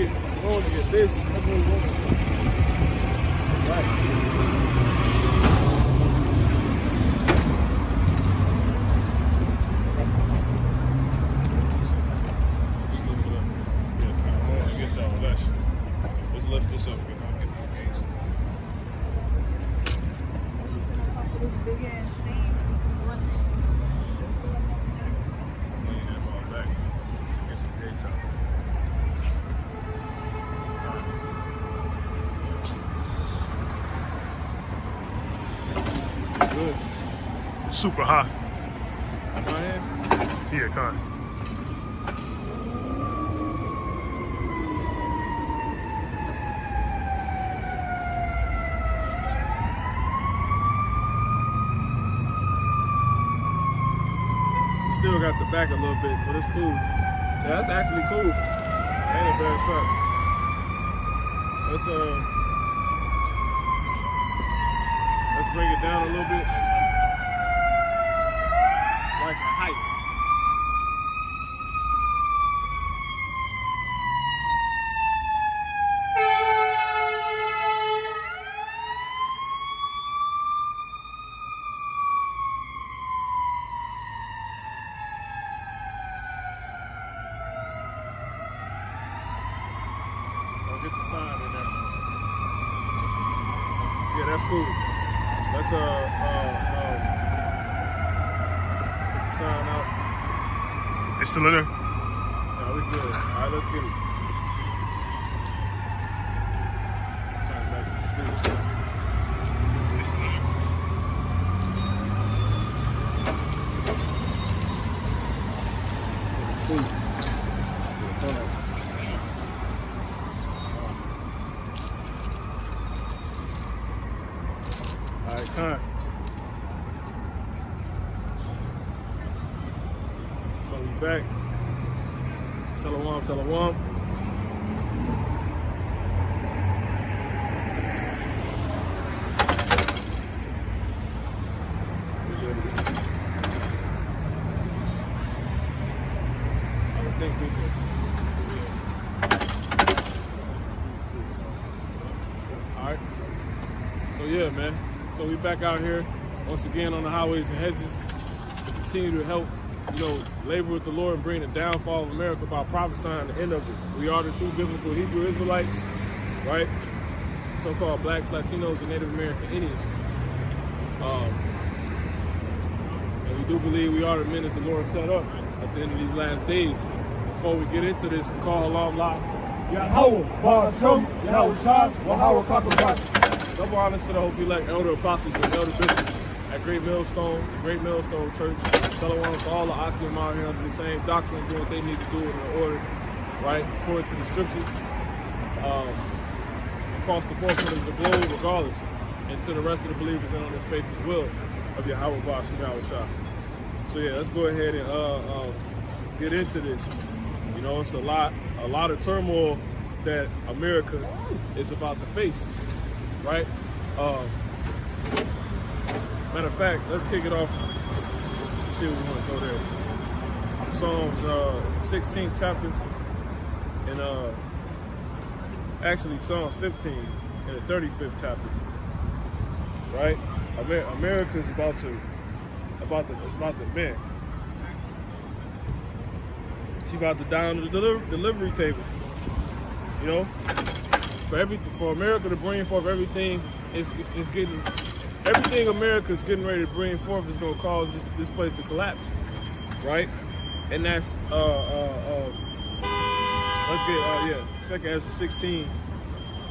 get this. That's what we want. Right. Let's lift this up. Get these gates. This big ass thing. Lean that ball back to get the gates out. Good. Super high. Am I in? Yeah, con. Still got the back a little bit, but it's cool. Yeah, that's actually cool. Ain't a bad shot. Let's bring it down a little bit. Like the height. Get the sign in there. Yeah, that's cool. Let's get the sign out. It's still in there? Yeah, we good. All right, let's get it. Turn it back to the street. It's still in there. Cool. All right, time. So we back. Shalom, shalom. I would think this way. All right. So yeah, man. So we back out here once again on the highways and hedges to continue to help, labor with the Lord and bring the downfall of America by prophesying the end of it. We are the true biblical Hebrew Israelites, right? So-called blacks, Latinos, and Native American Indians. And we do believe we are the men that the Lord set up at the end of these last days. Before we get into this, call along live. Yahweh, Bar Shem, Yahweh Shah, Yahweh Kakabah. Double honors to the Holy Elect Elder Apostles and Elder Bishops at Great Millstone Church. Shalom to all the Akim out here under the same doctrine, doing what they need to do in order, right? According to the scriptures, across the four corners of the globe, regardless, and to the rest of the believers and on this faith as well of Yahweh Bar Shem Yahweh Shah. So yeah, let's go ahead and get into this. It's a lot of turmoil that America is about to face. Right? Matter of fact, let's kick it off. Let's see if we want to go there. Psalms 16th chapter, and actually Psalms 15 and the 35th chapter. Right? America is about to man. She's about to down to the delivery table. For America to bring forth everything, everything America's getting ready to bring forth is going to cause this place to collapse, right? And that's let's get 2nd Ezra 16,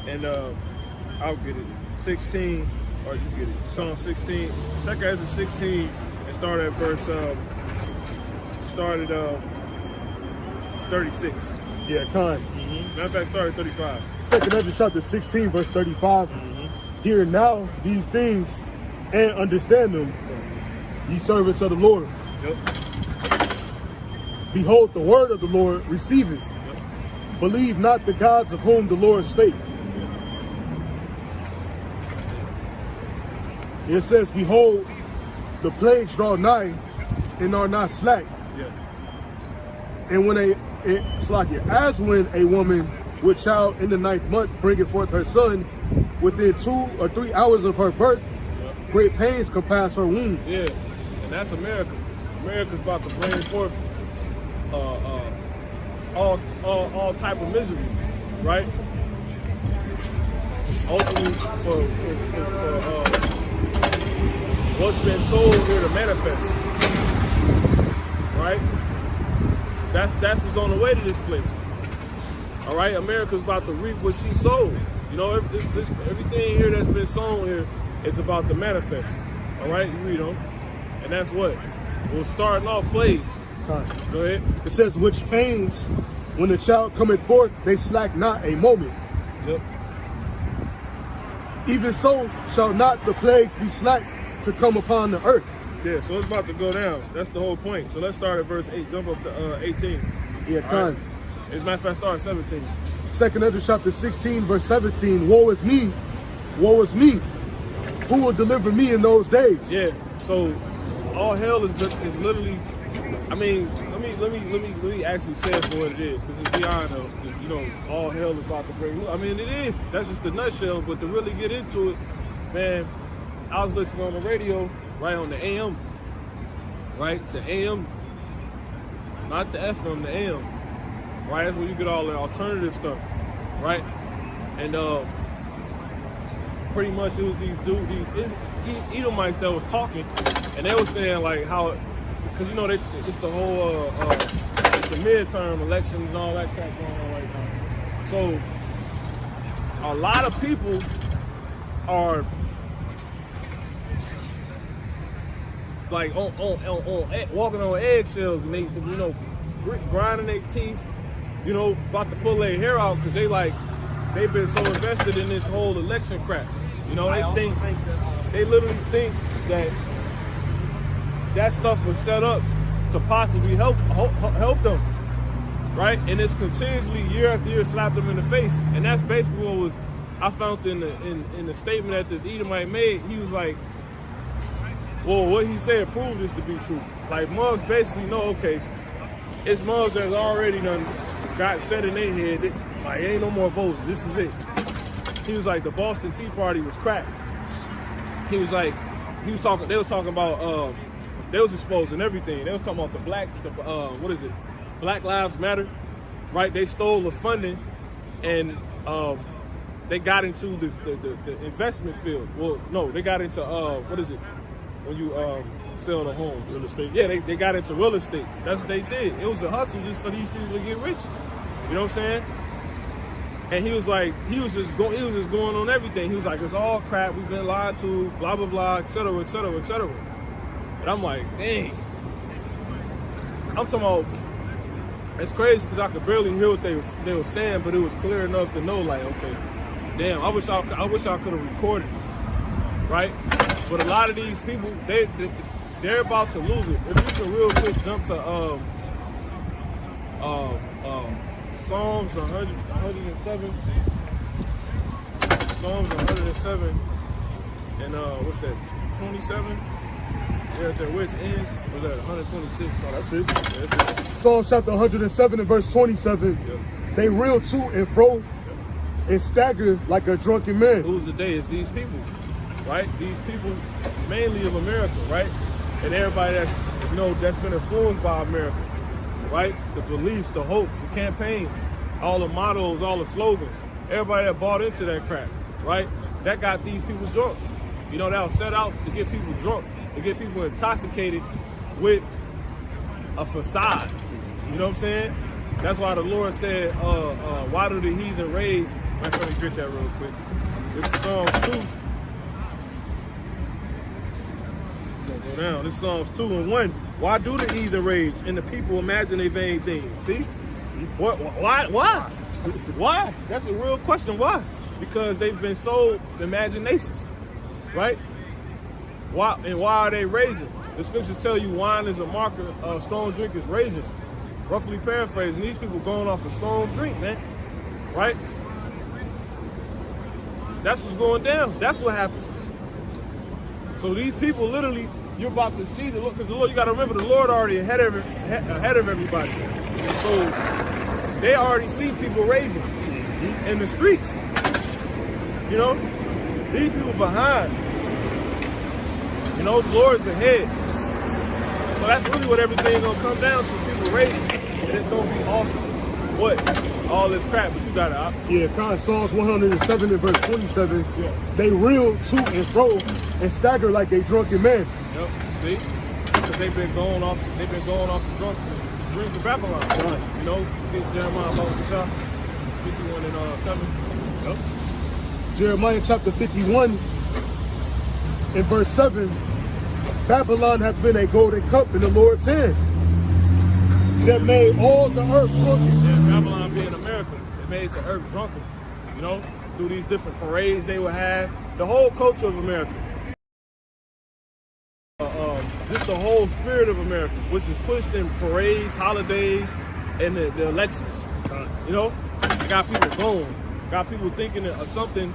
and I'll get it 16, or you get it Psalm 16, 2nd Ezra 16, and start at verse 36. Yeah, kind. Matter of fact, start at 35. 2nd Ezra chapter 16, verse 35. Hear now these things and understand them, ye servants of the Lord. Yep. Behold, the word of the Lord, receive it. Yep. Believe not the gods of whom the Lord spake. It says, behold, the plagues draw nigh and are not slack. Yeah. And when as when a woman which child in the 9th month bringeth forth her son, within 2 or 3 hours of her birth, great pains compass her womb. Yeah, and that's America. America's about to bring forth all type of misery, right? Ultimately, for what's been sold here to manifest, right? That's what's on the way to this place. All right, America's about to reap what she sowed. You know, everything here that's been sown here is about to manifest. All right, you read on, and that's what we're starting off plagues. Go ahead. It says, which pains, when the child cometh forth, they slack not a moment. Yep. Even so shall not the plagues be slack to come upon the earth. Yeah, so it's about to go down. That's the whole point. So let's start at verse 8, jump up to 18. Yeah, Right. As a matter of fact, start at 17. 2nd Ezra chapter 16, verse 17. Woe is me, woe is me. Who will deliver me in those days? Yeah. So all hell is literally. I mean, let me actually say it for what it is, because it's beyond all hell is about to break loose. I mean, it is. That's just the nutshell. But to really get into it, man, I was listening on the radio, right, on the AM, right, the AM, not the FM, the AM, right. That's where you get all the alternative stuff, right, and pretty much it was these Edomites that was talking, and they were saying like how, because it's the whole it's the midterm elections and all that crap going on right now. So a lot of people are like on walking on eggshells, and they grinding their teeth, about to pull their hair out because they've been so invested in this whole election crap. They literally think that stuff was set up to possibly help them, right? And it's continuously year after year slapped them in the face, and that's basically what I found in the statement that the Edomite made. He was like, well, what he said proved this to be true. Like, mugs basically know, okay, it's mugs that's already done got set in their head. Like, ain't no more voting. This is it. He was like, the Boston Tea Party was cracked. They was talking about, they was exposing everything. They was talking about Black Lives Matter, right? They stole the funding, and they got into the investment field. Well, no, they got into, when you sell the homes? Real estate. Yeah, they got into real estate. That's what they did. It was a hustle just for these people to get rich. You know what I'm saying? And he was just going on everything. He was like, it's all crap. We've been lied to, blah, blah, blah, et cetera, et cetera, et cetera. And I'm like, dang. I'm talking about, it's crazy because I could barely hear what they were saying, but it was clear enough to know, like, okay, damn, I wish I could have recorded it, right? But a lot of these people, they're about to lose it. If you can real quick jump to Psalms 107. Psalms 107 and what's that? 27. Yeah, their which ends was at 126. Oh, that's it. Yeah, that's it. Psalms chapter 107 and verse 27. Yep. They reel to and fro and stagger like a drunken man. Who's the day? It's these people, right? These people, mainly of America, right? And everybody that's been influenced by America, right? The beliefs, the hopes, the campaigns, all the mottos, all the slogans. Everybody that bought into that crap, right? That got these people drunk. That was set out to get people drunk, to get people intoxicated with a facade. You know what I'm saying? That's why the Lord said, why do the heathen rage? I'm trying to get that real quick. This is Psalms 2. Go down. This is Psalms 2 and 1. Why do the heathen rage and the people imagine a vain thing? See? What? Why? Why? That's a real question. Why? Because they've been sold imaginations, right? Why? And why are they raging? The scriptures tell you wine is a marker of strong drink is raging. Roughly paraphrasing, these people going off a strong drink, man, right? That's what's going down. That's what happened. So these people literally, you're about to see the Lord, because the Lord, you got to remember, the Lord already ahead of everybody. So they already see people raising. in the streets. You know, leave people behind. You know, the Lord's ahead. So that's really what everything's gonna come down to. People raising, and it's gonna be off what? All this crap, but you got it out. Yeah, kind of Psalms 107 and verse 27. Yeah. They reel to and fro and stagger like a drunken man. Yep. See? Because they've been going off the drink of Babylon. Right. You know, get Jeremiah about the shop. 51 and 7. Yep. Jeremiah chapter 51 and verse 7. Babylon hath been a golden cup in the Lord's hand that made all the earth drunken. Yeah, Babylon being America, it made the earth drunken. You know, through these different parades they would have. The whole culture of America. Just the whole spirit of America, which is pushed in parades, holidays, and the elections. You know, it got people going, got people thinking of something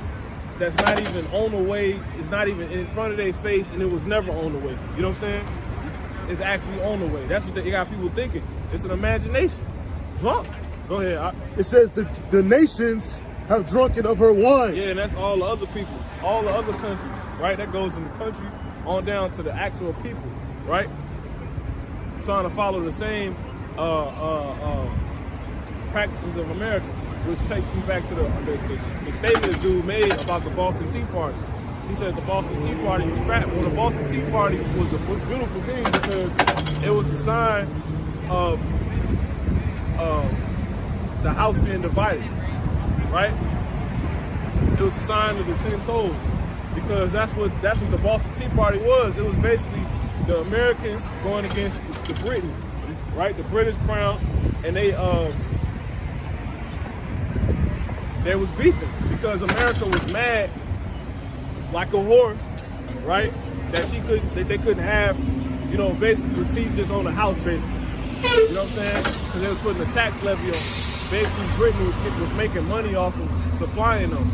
that's not even on the way, it's not even in front of their face, and it was never on the way. You know what I'm saying? It's actually on the way. That's what it got people thinking. It's an imagination. Drunk. Go ahead. It says the nations have drunken of her wine. Yeah, and that's all the other people, all the other countries, right? That goes in the countries on down to the actual people, right? Trying to follow the same practices of America, which takes me back to the statement the dude made about the Boston Tea Party. He said the Boston Tea Party was crap. Well, the Boston Tea Party was a beautiful thing because it was a sign of the house being divided, right? It was a sign of the 10 toes, because that's what the Boston Tea Party was. It was basically the Americans going against the Britain, right? The British crown, and they was beefing because America was mad like a whore, right? That they couldn't have, you know, basically the tea just on the house, basically. You know what I'm saying? Because they was putting a tax levy on. Basically, Britain was making money off of supplying them,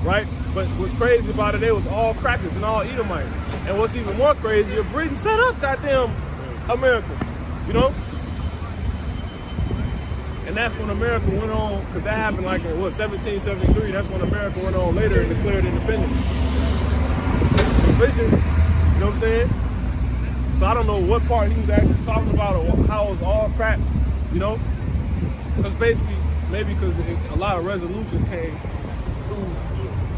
right? But what's crazy about it, they was all crackers and all Edomites. And what's even more crazier, Britain set up goddamn America, you know? And that's when America went on, because that happened like in, 1773. That's when America went on later and declared independence. Vision, you know what I'm saying? So I don't know what part he was actually talking about or how it was all crap, you know? Because basically, maybe because a lot of resolutions came through,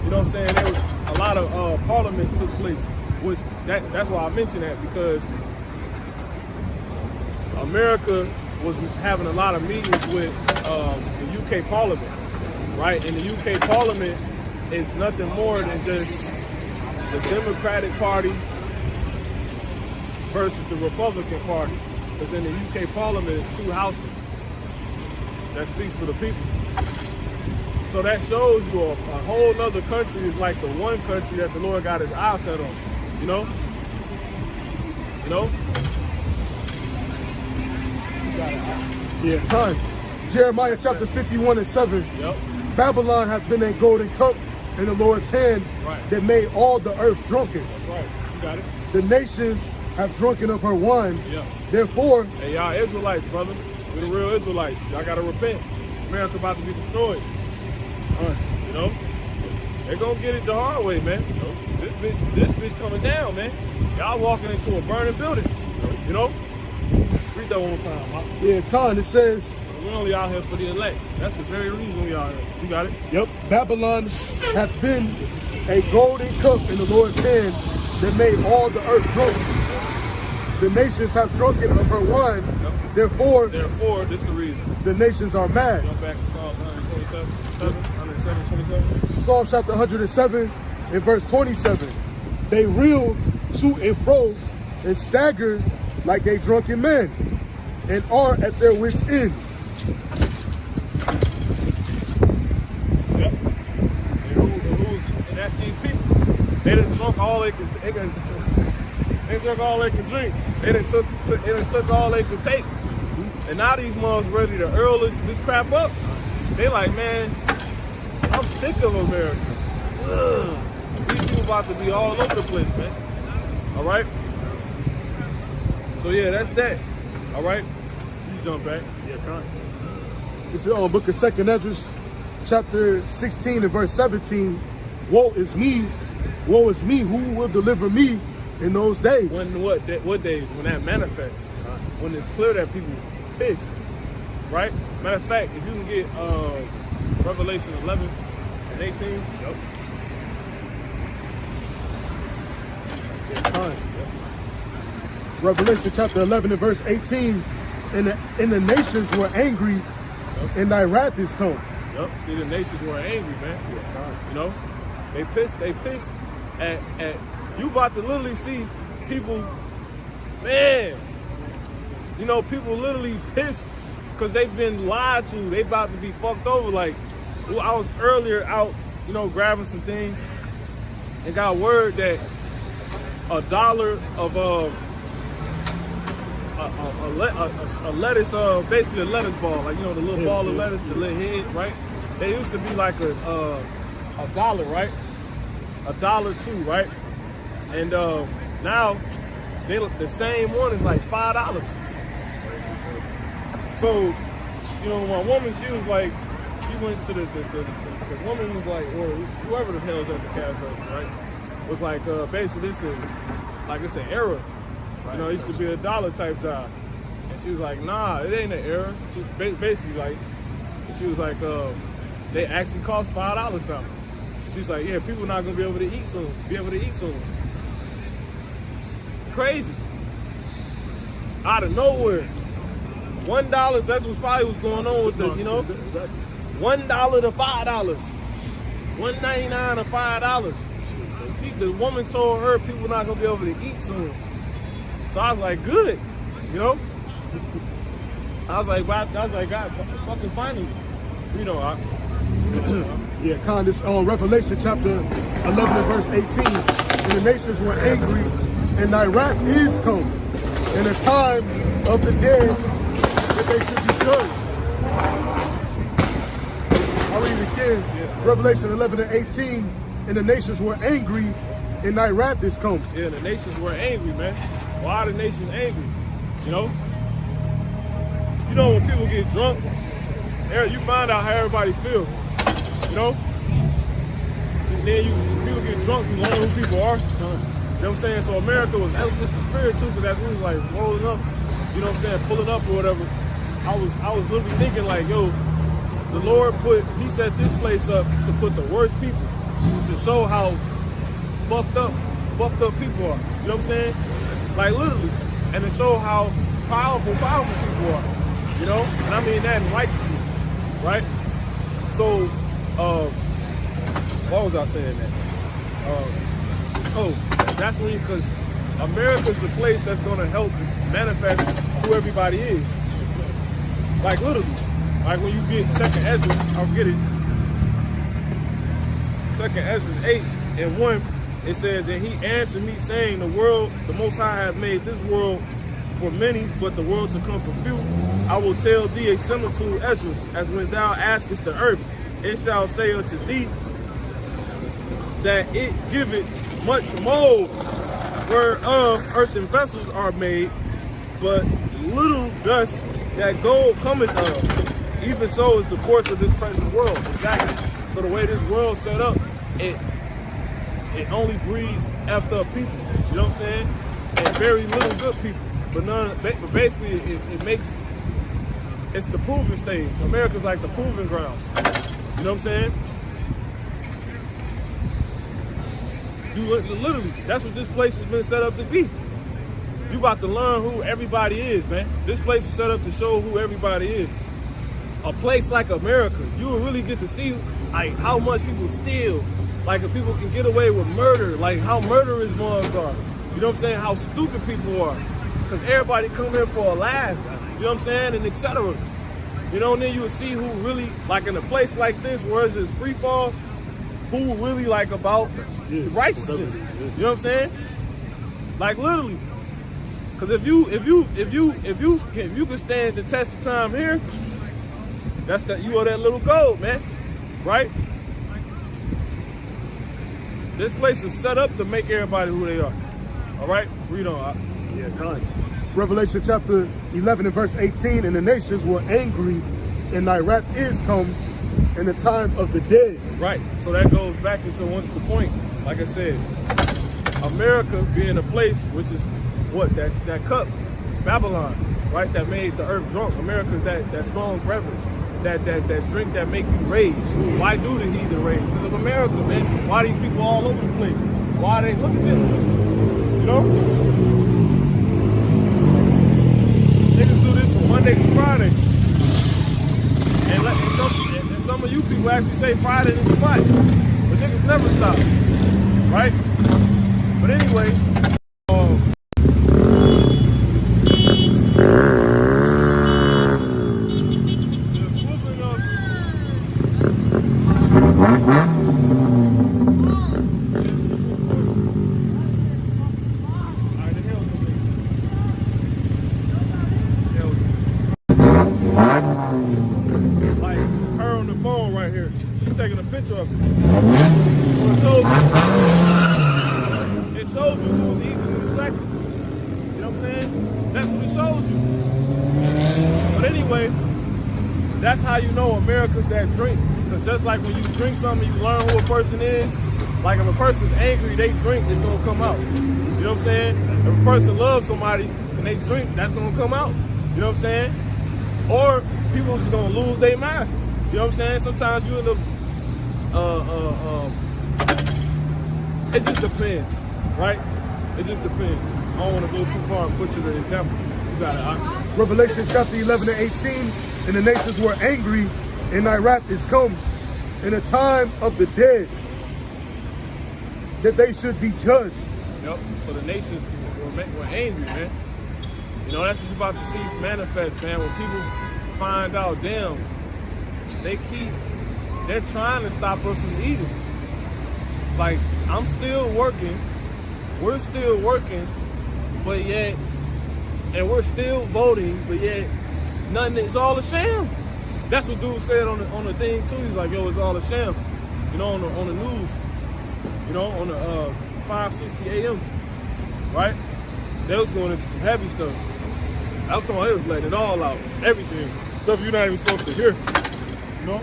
you know what I'm saying? There was a lot of parliament took place, which that's why I mention that, because America was having a lot of meetings with the UK Parliament, right? And the UK Parliament is nothing more than just the Democratic Party versus the Republican Party. Because in the UK Parliament, it's two houses that speaks for the people. So that shows you a whole nother country is like the one country that the Lord got his eye set on, you know? You know? Yeah, time. Jeremiah chapter 51 and 7. Yep. Babylon hath been a golden cup in the Lord's hand, Right. that made all the earth drunken. That's right. You got it. The nations have drunken of her wine. Yeah. Therefore, Hey, y'all Israelites, brother. We're the real Israelites. Y'all gotta repent. America about to be destroyed. You know? They're gonna get it the hard way, man. You know? This bitch coming down, man. Y'all walking into a burning building. You know? Read that one more time, huh? yeah, Khan, it says, We're only out here for the elect. That's the very reason we out here. You got it? yep, Babylon hath been a golden cup in the Lord's hand that made all the earth drunken. The nations have drunken of her wine. Yep. Therefore, this the reason. the nations are mad. Jump back to Psalms 127. Psalm chapter 107 and verse 27. They reel to and fro and stagger like a drunken man and are at their wits' end. Yep. And that's these people. They done drunk all they can. They drunk all they can drink. They done took all they could take. And now these moms ready to earl this crap up. They like, man, I'm sick of America. Ugh. These people about to be all over the place, man. All right? So yeah, that's that. All right? You jump back. Yeah, Khan. It's in the book of 2nd Ezra, chapter 16 and verse 17, woe is me, who will deliver me in those days? What days? When that manifests. When it's clear that people pissed. Right? Matter of fact, if you can get Revelation 11 and 18. Yep. Revelation chapter 11 and verse 18, and the nations were angry, and thy wrath is come. Yep. See, the nations were angry, man. You know, they pissed at you about to literally see people, man. You know, people literally pissed because they've been lied to. They about to be fucked over. Like, I was earlier out, you know, grabbing some things and got word that $1 of a lettuce, basically a lettuce ball, like, you know, the little ball of lettuce, the little head, right? They used to be like a $1, right? $1 too, right? And now the same one is like $5. So, you know, my woman, she was like, she went to the woman was like, or whoever the hell's at the cash register, right? Was like, basically it's an error. Right. You know, it used to be $1 type job. And she was like, nah, it ain't an error. She basically like, she was like, they actually cost $5 now. She's like, yeah, people not gonna be able to eat soon. Crazy. Out of nowhere. $1, that's what probably was going on with the, you know, $1 to $5. $1.99 to $5. The woman told her people not gonna be able to eat soon. So I was like, good, you know. I was like, God, fucking finally, you know. Yeah, Con, this on Revelation chapter 11 and verse 18. And the nations were angry, and thy wrath is come, in the time of the dead that they should be judged. I'll read it again. Yeah. Revelation 11 and 18. And the nations were angry, and thy wrath is come. Yeah, the nations were angry, man. Why are the nations angry? You know? You know, when people get drunk, you find out how everybody feels. You know? See, then people get drunk, you learn who people are. You know what I'm saying? So America that was just the spirit too, because as we was like rolling up, you know what I'm saying, pulling up or whatever, I was literally thinking like, yo, the Lord he set this place up to put the worst people, to show how fucked up people are. You know what I'm saying? Like literally. And to show how powerful people are. You know? And I mean that in righteousness. Right? So, what was I saying that? That's when, because America's the place that's gonna help manifest who everybody is. Like literally. Like when you get 2nd Ezra, I'll get it. 2nd Ezra 8 and 1, it says, and he answered me saying, the Most High hath made this world for many, but the world to come for few. I will tell thee a similitude, Ezra, as when thou askest the earth, it shall say unto thee that it giveth much mold, whereof earthen vessels are made, but little dust that gold cometh of. Even so is the course of this present world. Exactly. So the way this world's set up, it only breeds effed up people. You know what I'm saying? And very little good people. But basically it makes, it's the proving stage. America's like the proving grounds. You know what I'm saying? Literally, that's what this place has been set up to be. You about to learn who everybody is, man. This place is set up to show who everybody is. A place like America, you will really get to see like how much people steal. Like if people can get away with murder, like how murderous moms are. You know what I'm saying? How stupid people are. Because everybody come here for a laugh. You know what I'm saying? And etc. You know, and then you will see who really, like in a place like this, where it's just free fall, who really like about righteousness. You know what I'm saying? Like literally. Because if you can stand the test of time here, you are that little gold, man. Right? This place is set up to make everybody who they are. All right? Read on. Yeah, God. Revelation chapter 11 and verse 18, and the nations were angry, and thy wrath is come, in the time of the dead. Right. So that goes back into once the point. Like I said, America being a place which is what that cup, Babylon, right? That made the earth drunk. America's that strong beverage, that drink that make you rage. Why do the heathen rage? Because of America, man. Why these people all over the place? Why they look at this? You know? Niggas do this from Monday to Friday. And some of you people actually say Friday is Shabbat. But niggas never stop. Right? But anyway, the equivalent of alright, the hell with me. Like her on the phone right here. She taking a picture of it. So it shows you who's easily distracted. You know what I'm saying? That's what it shows you. But anyway, that's how you know America's that drink. Because just like when you drink something, you learn who a person is. Like if a person's angry, they drink, it's gonna come out. You know what I'm saying? If a person loves somebody and they drink, that's gonna come out. You know what I'm saying? Or people just gonna lose their mind. You know what I'm saying? Sometimes you end up it just depends, right? It just depends. I don't want to go too far and put you the example. You got it. Revelation chapter 11 and 18, and the nations were angry, and thy wrath is come in the time of the dead, that they should be judged. Yep. So the nations were angry, man. You know, that's what you're about to see manifest, man. When people find out, damn, they're trying to stop us from eating. Like, I'm still working, we're still working, but yet, and we're still voting, but yet, nothing, it's all a sham. That's what dude said on the thing too. He's like, yo, it's all a sham. You know, on the news, you know, on the 560 AM, right? They was going into some heavy stuff. I was talking, it was letting it all out, everything. Stuff you're not even supposed to hear, you know?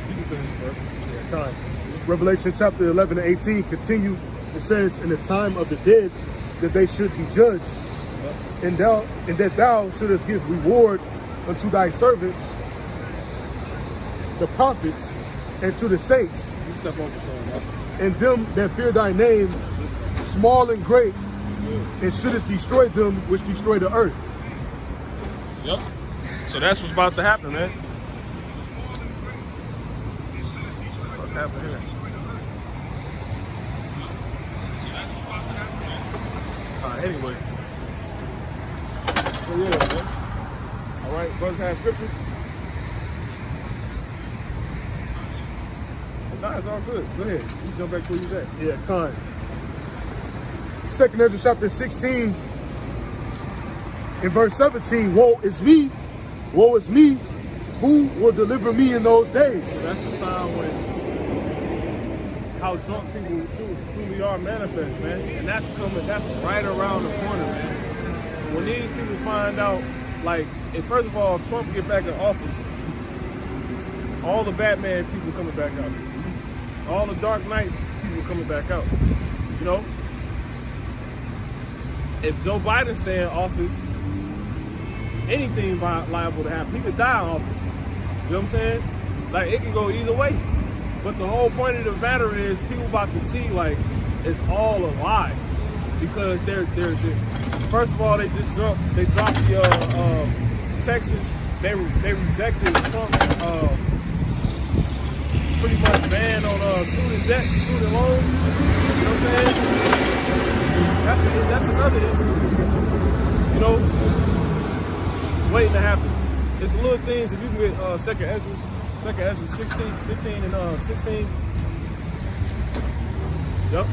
You can finish first. Yeah, time. Revelation chapter 11 and 18 continue. It says, in the time of the dead, that they should be judged, and that thou shouldest give reward unto thy servants, the prophets, and to the saints, You step over something, and them that fear thy name, small and great, and shouldest destroy them which destroy the earth. Yep. So that's what's about to happen, man. What's happening here? Anyway. So yeah, man. All right, brothers have scripture. Nah, it's all good. Go ahead. You jump back to where you was at. Yeah, kind. 2 Ezra chapter 16, in verse 17, woe is me, who will deliver me in those days? So that's the time when how drunk people truly are manifest, man. And that's right around the corner, man. When these people find out, like, and first of all, if Trump get back in office, all the Batman people coming back out. All the Dark Knight people coming back out. You know? If Joe Biden stay in office, anything liable to happen. He could die in office. You know what I'm saying? Like, it can go either way. But the whole point of the matter is people about to see, like, it's all a lie. Because they're first of all, they dropped the Texas, they rejected Trump's pretty much ban on student debt, student loans. You know what I'm saying? That's another issue. You know, waiting to happen. It's little things. If you can get Second Ezra 16, 15, and 16. Yep.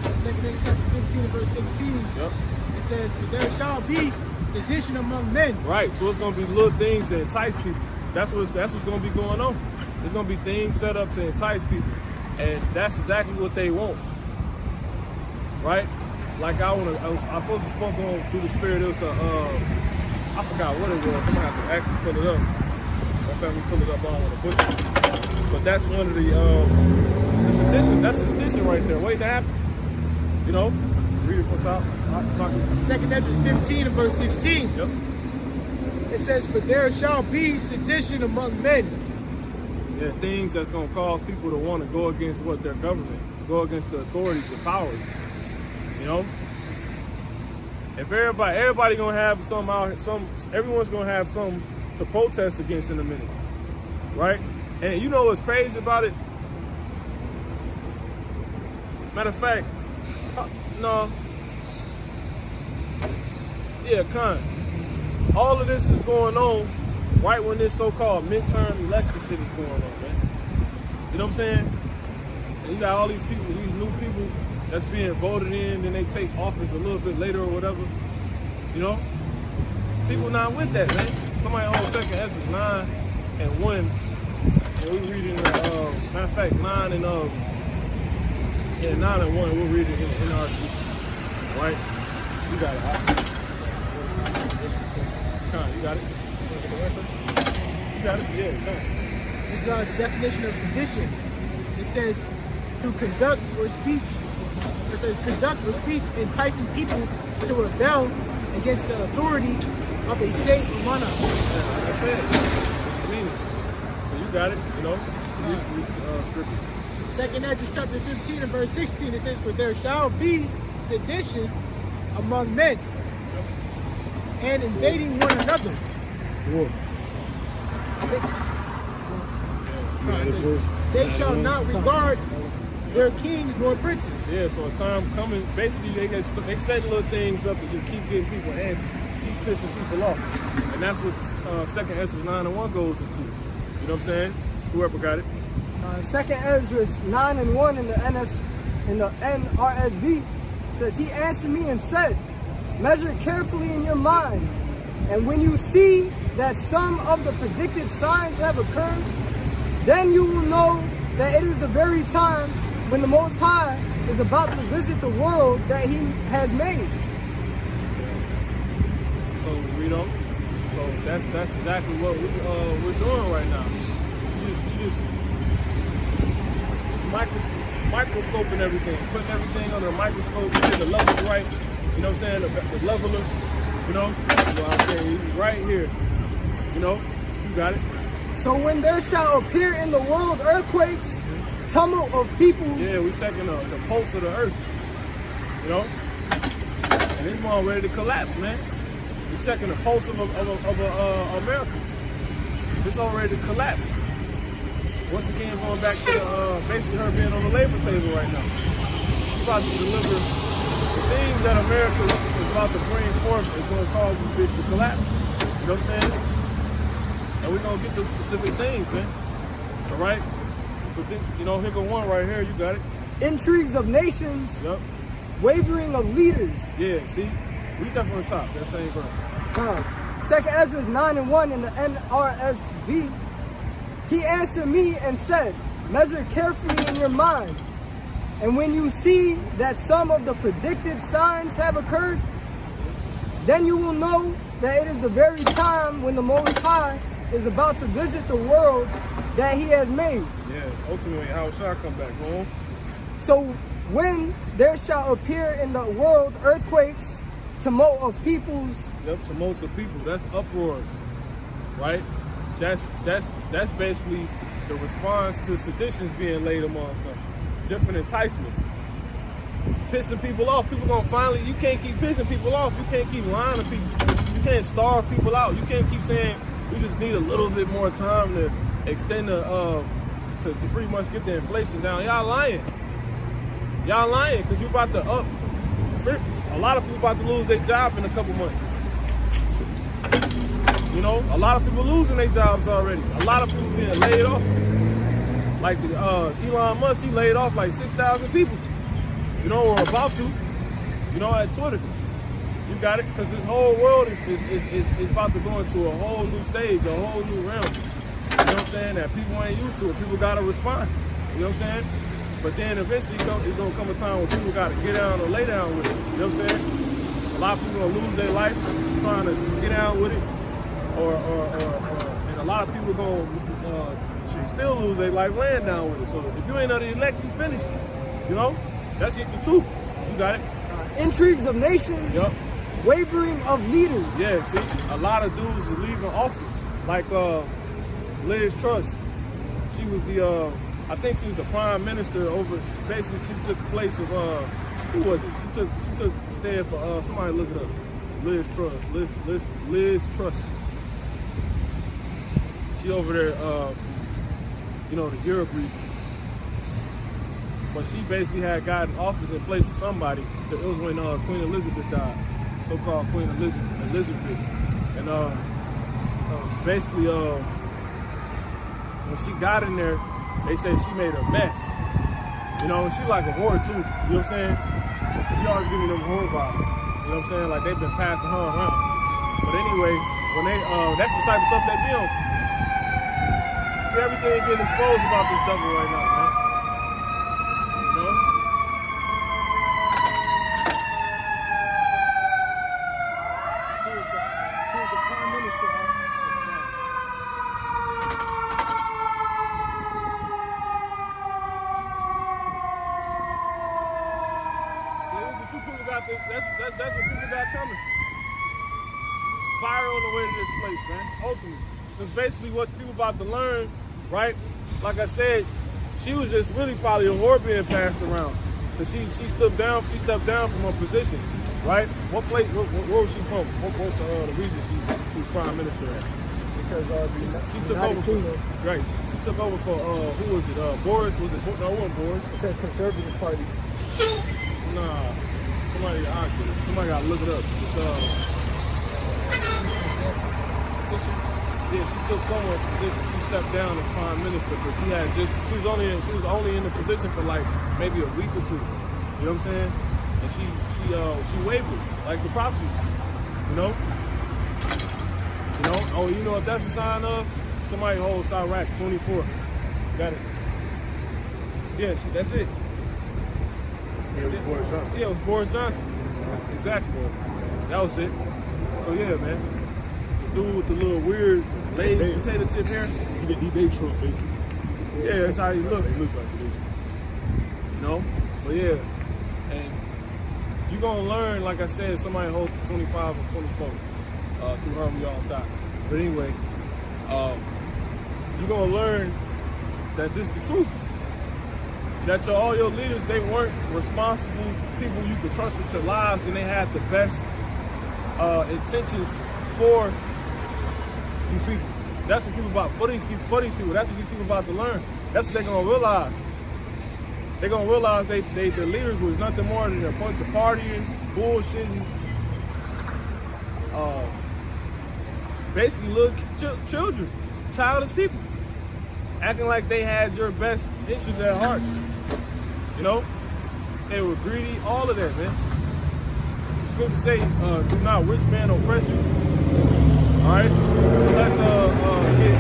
2 Ezra 15 and verse 16. Yep. It says, "But there shall be sedition among men." Right. So it's gonna be little things that entice people. That's what's gonna be going on. There's gonna be things set up to entice people, and that's exactly what they want. Right? Like I was supposed to spoke on through the spirit. It was I forgot what it was. I'm gonna have to actually pull it up. fact, we pull it up on the butcher. But that's one of the sedition. That's a sedition right there. Waiting to happen. You know, read it from top. It's not good. 2nd Ezra 15 and verse 16. Yep. It says, "But there shall be sedition among men." Yeah, things that's gonna cause people to want to go against what their government, go against the authorities, the powers. You know, if everybody gonna have some out, everyone's gonna have some to protest against in a minute, right? And you know what's crazy about it? Matter of fact, no, yeah, all of this is going on right when this so-called midterm election shit is going on, man. You know what I'm saying? And you got all these people, these new people that's being voted in, then they take office a little bit later or whatever. You know? People not with that, man. Somebody on 2nd Ezra 9 and 1, and we reading, matter of fact, 9 and 1, we'll read it in our right? You got it, huh? You got it? You got it? Yeah, come on. This is the definition of sedition. It says to conduct or speech. It says conduct or speech enticing people to rebel against the authority of a state or monarch. Yeah, like I said, I mean it. So you got it, you know? Scripture. 2nd Ezra chapter 15 and verse 16. It says, "For there shall be sedition among men, and invading one another." They shall not regard their kings nor princes. Yeah, so a time coming, basically they set little things up to just keep getting people antsy, keep pissing people off. And that's what 2nd Ezra 9 and 1 goes into. You know what I'm saying? Whoever got it. 2nd Ezra 9 and 1 in the NRSV says, "He answered me and said, measure carefully in your mind, and when you see that some of the predicted signs have occurred, then you will know that it is the very time when the Most High is about to visit the world that He has made." So you know, so that's exactly what we're doing right now. You just microscoping everything, putting everything under a microscope, get the levels right. You know what I'm saying? The leveler. You know, well, I'm saying right here. You know, you got it. So when there shall appear in the world earthquakes, tumult of peoples. Yeah, we checking the pulse of the earth. You know, and it's all ready to collapse, man. We checking the pulse of America. It's all ready to collapse. Once again, going back to basically her being on the labor table right now. She's about to deliver the things that America is about to bring forth is going to cause this bitch to collapse. You know what I'm saying? And we're going to get the specific things, man. All right? But then, you know, here go one right here. You got it. Intrigues of nations. Yep. Wavering of leaders. Yeah, see? Read that from the top. That same verse. 2nd Ezra 9 and 1 in the NRSV. "He answered me and said, measure carefully in your mind, and when you see that some of the predicted signs have occurred, then you will know that it is the very time when the Most High is about to visit the world that He has made." Yeah, ultimately, how shall I come back home? So when there shall appear in the world earthquakes, tumult of peoples. Yep, tumults of people. That's uproars, right? That's basically the response to seditions being laid amongst them. Different enticements. Pissing people off. People gonna finally, you can't keep pissing people off. You can't keep lying to people. You can't starve people out. You can't keep saying we just need a little bit more time to extend the, to pretty much get the inflation down. Y'all lying. Y'all lying because you about to up. A lot of people about to lose their job in a couple months. You know, a lot of people losing their jobs already. A lot of people being laid off. Like Elon Musk, he laid off like 6,000 people. You know, or about to. You know, at Twitter. You got it, because this whole world is about to go into a whole new stage, a whole new realm. You know what I'm saying? That people ain't used to it. People gotta respond. You know what I'm saying? But then eventually it's gonna come a time where people gotta get down or lay down with it. You know what I'm saying? A lot of people gonna lose their life trying to get down with it. And a lot of people gonna still lose their life laying down with it. So if you ain't under the elect, you finished. You know, that's just the truth. You got it. Intrigues of nations. Yep. Wavering of leaders. Yeah. See, a lot of dudes are leaving office, like Liz Truss. She was the I think she was the prime minister over. Basically, she took the place of who was it? She took stand for somebody look it up. Liz Truss. She over there, you know, the Europe region. But she basically had gotten office in place of somebody. It was when Queen Elizabeth died, so-called Queen Elizabeth. And basically, when she got in there, they say she made a mess. You know, she like a whore too. You know what I'm saying? She always give me them whore vibes. You know what I'm saying? Like they've been passing her around. But anyway, when they that's the type of stuff they be on. See, everything getting exposed about this devil right now, man. You know? She was the prime minister. That's what people got coming. Fire on the way to this place, man. Ultimately. Because basically what people about to learn, right? Like I said, she was just really probably a whore being passed around. Because she stepped down from her position, right? What place, where was she from? What was the region she was prime minister at? It says she took over for, right, she took over for, who was it? Boris, was it? No, it wasn't Boris. It says Conservative Party. Nah, somebody got to look it up. It's yeah, she took someone's position. She stepped down as prime minister, but she was only in the position for like maybe a week or two. You know what I'm saying? And she wavered like the prophecy. You know? Oh, you know what that's a sign of? Somebody holds Iraq 24. Got it. Yeah, that's it. Yeah, it was Boris Johnson. Yeah, it was Boris Johnson. Exactly. That was it. So yeah, man. The dude with the little weird Lay's potato chip hair. He made Trump, basically. Yeah, that's how he looked. He looked like it. You know? But yeah. And you're gonna learn, like I said, somebody hold 25 or 24. Through her we all die. But anyway, you're gonna learn that this is the truth. That all your leaders, they weren't responsible people you could trust with your lives, and they had the best intentions for you people. That's what people about, for these people, that's what these people about to learn. That's what they're gonna realize. They're gonna realize the leaders was nothing more than a bunch of partying, bullshitting, basically little children, childish people, acting like they had your best interests at heart. You know, they were greedy, all of that, man. The scripture say, do not rich man oppress you. All right, so let's get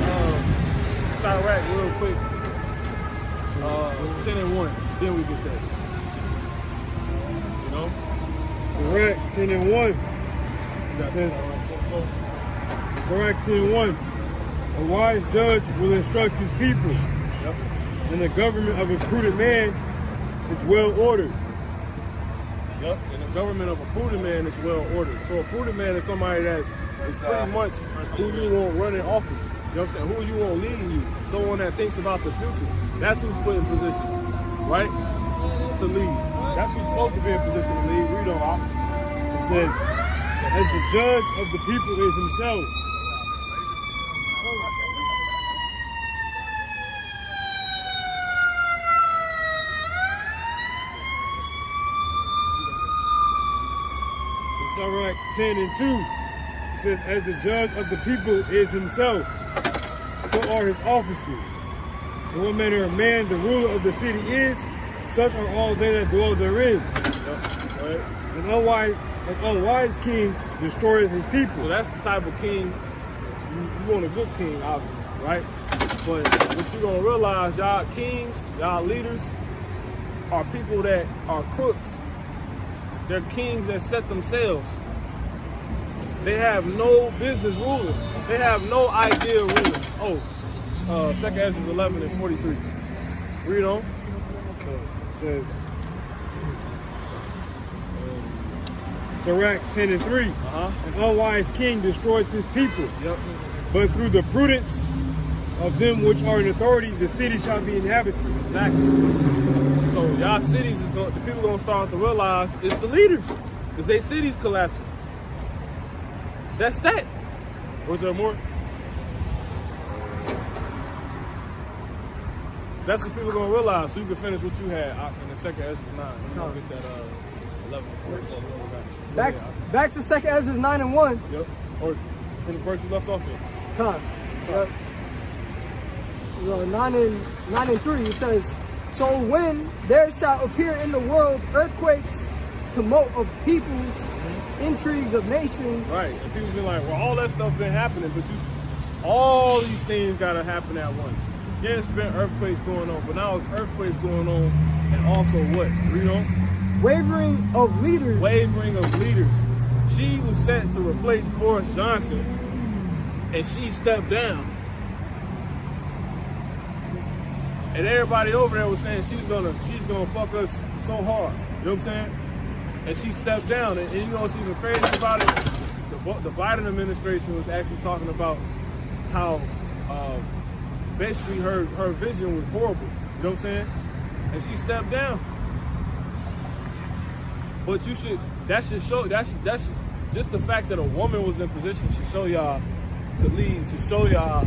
Iraq real quick. 10-1, then we get that. You know, Iraq 10-1. It says, Iraq 10-1. A wise judge will instruct his people, yep. and the government of a prudent man is well ordered. Yep, and the government of a prudent man is well ordered. So a prudent man is somebody that is pretty much who you want running office. You know what I'm saying? Who you want leading you. Someone that thinks about the future. That's who's put in position, right? To lead. That's who's supposed to be in position to lead. Read on out. It says, as the judge of the people is himself. Sirach 10-2. It says, as the judge of the people is himself, so are his officers. And what manner of man the ruler of the city is, such are all they that dwell therein. Right? An unwise king destroyeth his people. So that's the type of king, you want a good king, obviously, right? But what you're gonna realize, y'all kings, y'all leaders, are people that are crooks. They're kings that set themselves. They have no business ruling. They have no idea of ruling. Oh, 2 Ezra 11 and 43. Read on. It says, Sirach 10 and 3. An unwise king destroyed his people. Yep. But through the prudence of them which are in authority, the city shall be inhabited. Exactly. So y'all cities is going. The people gonna start to realize it's the leaders, because they cities collapsing. That's that. Was there more? That's what people gonna realize. So you can finish what you had in the 2 Ezra 9. You gonna get that 11 and 44. Back to 2 Ezra 9 and 1. Yep. Or from the verse you left off in. Come. Yep. 9 and 3, it says, so when there shall appear in the world earthquakes, tumult of peoples, intrigues of nations. Right. And people be like, well, all that stuff been happening, but all these things gotta happen at once. Yeah, it's been earthquakes going on, but now it's earthquakes going on, and also what? Read on. Wavering of leaders. Wavering of leaders. She was set to replace Boris Johnson, and she stepped down. And everybody over there was saying she's gonna fuck us so hard. You know what I'm saying? And she stepped down. And you know what's even crazy about it? The Biden administration was actually talking about how basically her vision was horrible. You know what I'm saying? And she stepped down. But that should show, that's just the fact that a woman was in position should show y'all to lead, should show y'all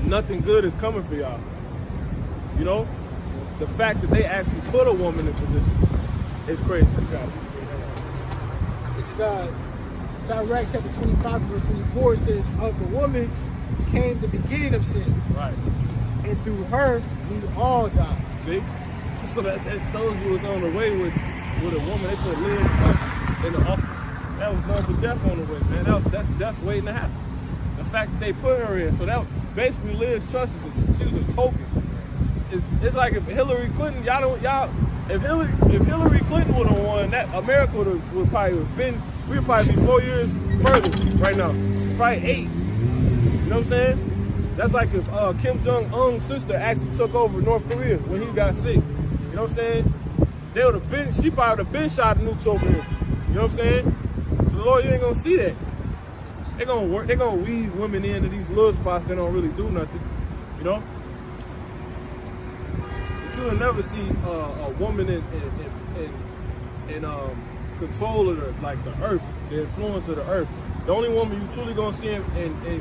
nothing good is coming for y'all. You know? The fact that they actually put a woman in position is crazy. This is Sirach chapter 25, verse 24. It says, of the woman came the beginning of sin. Right. And through her, we all die. See? So that shows you was on the way with a woman. They put Liz Truss in the office. That was going for death on the way, man. That's death waiting to happen. The fact that they put her in, so that basically Liz Truss she was a token. It's like if Hillary Clinton, if Hillary Clinton would have won, that America would probably have been, we'd probably be 4 years further right now, probably 8. You know what I'm saying? That's like if Kim Jong-un's sister actually took over North Korea when he got sick. You know what I'm saying? She probably would have been shot nukes over here. You know what I'm saying? So the Lord, you ain't gonna see that. They're gonna weave women into these little spots that don't really do nothing. You know? But you'll never see a woman in control of the earth, the influence of the earth. The only woman you truly gonna see in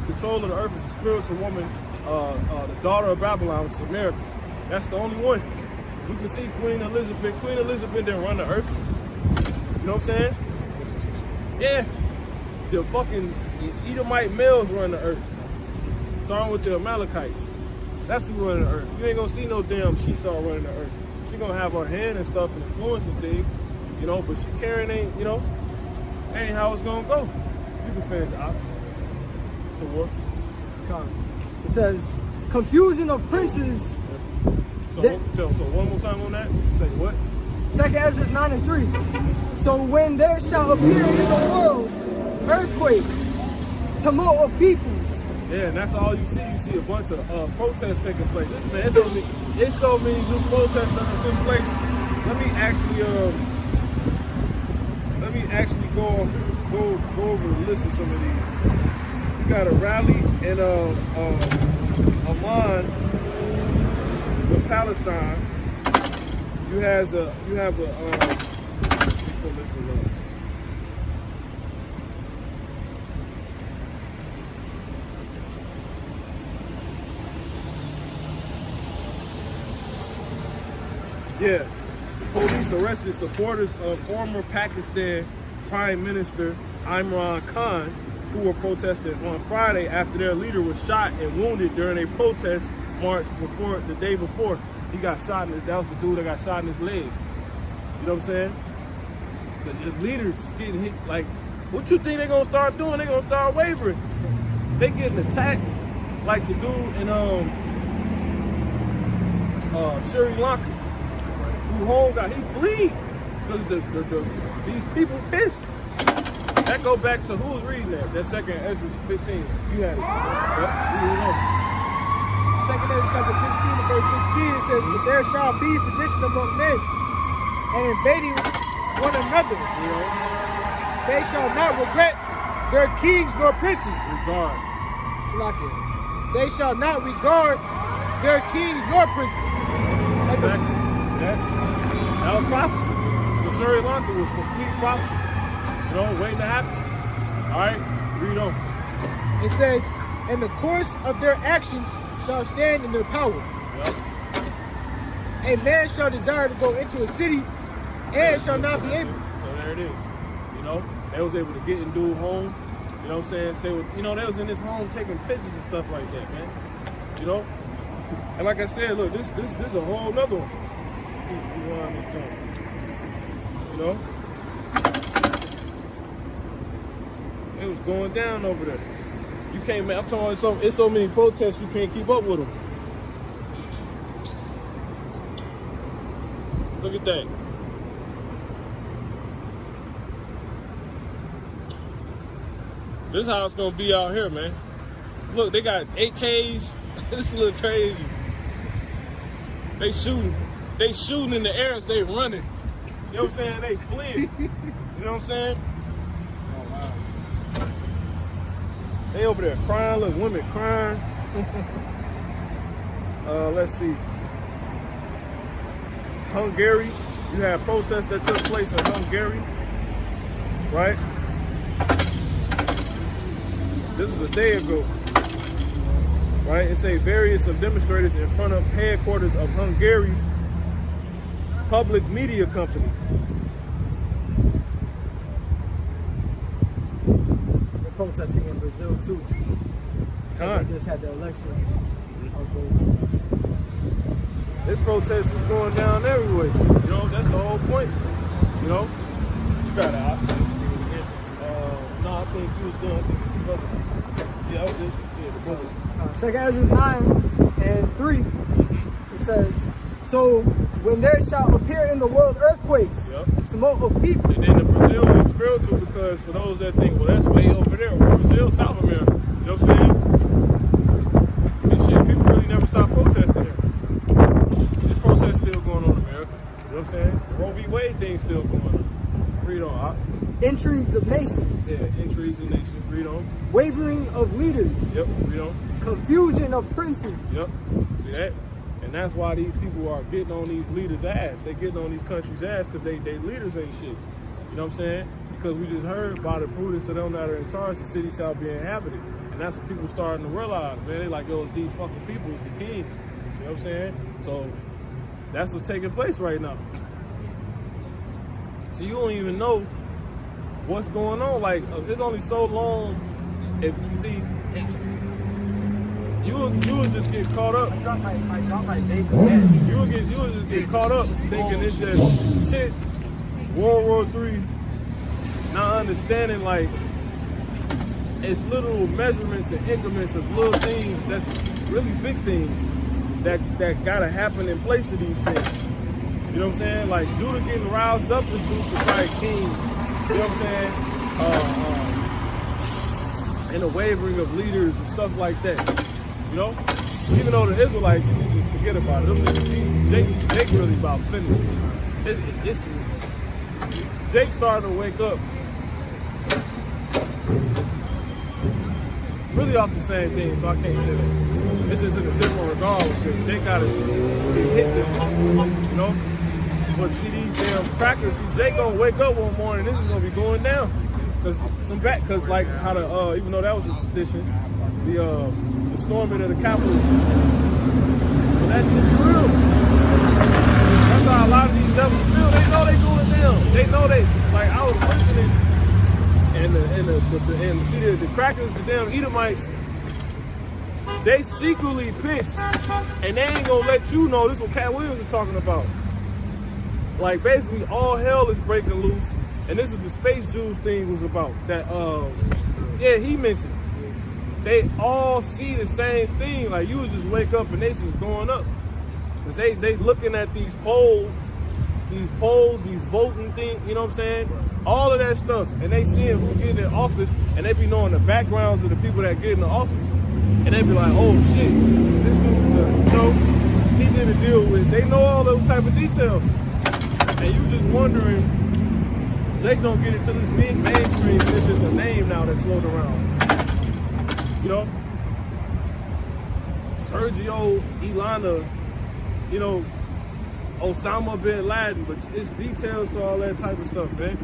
control of the earth is a spiritual woman, the daughter of Babylon, which is America. That's the only one. You can see Queen Elizabeth. Queen Elizabeth didn't run the earth. You know what I'm saying? Yeah. The fucking Edomite males run the earth. Starting with the Amalekites. That's who running the earth. You ain't gonna see no damn Shesaw running the earth. She gonna have her hand and stuff and influencing things, you know, but Karen ain't, you know, ain't how it's gonna go. You can finish out. The war. It says, confusion of princes. So one more time on that. Say what? 2 Ezra 9 and 3. So when there shall appear in the world earthquakes, tumult of peoples. Yeah, and that's all you see. You see a bunch of protests taking place. It's so many new protests that took place. Let me actually go over the list of some of these. You got a rally in Amman, in Palestine. You have a let me pull this one up. Yeah, police arrested supporters of former Pakistan Prime Minister Imran Khan, who were protesting on Friday after their leader was shot and wounded during a protest march the day before. He got shot in that was the dude that got shot in his legs. You know what I'm saying? The leaders getting hit. Like, what you think they're gonna start doing? They're gonna start wavering. They getting attacked like the dude in Sri Lanka. Who home got he flee because these people pissed. That go back to who's reading that? That second Ezra 15. You had it. Yep. You know. Second Ezra chapter 15 and verse 16, it says, "But there shall be sedition among men, and invading one another. You know. They shall not regret their kings nor princes." Regard. Salakia. They shall not regard their kings nor princes. Exactly. That was prophecy. So Sri Lanka was complete prophecy. You know, waiting to happen. All right, read on. It says, "And the course of their actions shall stand in their power. Yep. A man shall desire to go into a city and shall not be able." So there it is. You know, they was able to get in dude home. You know what I'm saying? Say what, you know, they was in his home taking pictures and stuff like that, man. You know? And like I said, look, this is a whole nother one. You know? It was going down over there. You can't, man, I'm talking about it's so many protests you can't keep up with them. Look at that. This is how it's gonna be out here, man. Look, they got AKs. This is a little crazy. They shooting in the air as they running. You know what I'm saying? They fleeing. You know what I'm saying? Oh wow. They over there crying. Look, women crying. Let's see. Hungary. You had protests that took place in Hungary, right? This is a day ago, right? It say various of demonstrators in front of headquarters of Hungary's public media company. They're protesting in Brazil too. They just had the election. This protest is going down everywhere. You know, that's the whole point. You know, you got it out. No, I think you was done. Yeah, I was just, yeah, Second Ezra 9:3, it says, "So when there shall appear in the world earthquakes, tumult of people." And then the Brazil is spiritual because for those that think, well, that's way over there, Brazil, South America. You know what I'm saying? And shit, people really never stop protesting here. This protest still going on in America. You know what I'm saying? The Roe v. Wade thing still going on. Read on, Hop. Intrigues of nations. Yeah, intrigues of nations. Read on. Wavering of leaders. Yep, read on. Confusion of princes. Yep, see that? And that's why these people are getting on these leaders' ass. They getting on these countries' ass because they leaders ain't shit. You know what I'm saying? Because we just heard by the prudence of them that are in charge, the city shall be inhabited. And that's what people starting to realize, man. They like, yo, it's these fucking people, it's the kings. You know what I'm saying? So that's what's taking place right now. So you don't even know what's going on. Like, it's only so long. If you see, you will just get caught up. You will just get caught up thinking it's just shit. World War III. Not understanding like it's little measurements and increments of little things that's really big things that gotta happen in place of these things. You know what I'm saying? Like Judah getting roused up is due to probably King. You know what I'm saying? And the wavering of leaders and stuff like that. You know? Even though the Israelites, you can just forget about it. Jake really about finished. Jake starting to wake up. Really off the same thing, so I can't say that. This is in a different regard with Jake. Jake got to get hit different, you know? But see these damn crackers, see Jake gonna wake up one morning, this is gonna be going down. Cause like how the even though that was a sedition, the storming of the Capitol, but that shit be real. That's how a lot of these devils feel. They know they going down. They know they like I was listening and see the crackers, the damn Edomites, they secretly pissed and they ain't gonna let you know. This is what Cat Williams is talking about. Like basically all hell is breaking loose, and this is the Space Jews thing was about. That yeah, he mentioned. They all see the same thing. Like you would just wake up and they just going up. Cause they looking at these polls, these voting things, you know what I'm saying? all of that stuff, and they seeing who get in office, and they be knowing the backgrounds of the people that get in the office, and they be like, oh shit, this dude is he did a deal with. They know all those type of details, and you just wondering, they don't get into this mainstream. It's just a name now that's floating around. You know, Sergio, Ilana, you know, Osama bin Laden, but it's details to all that type of stuff, man.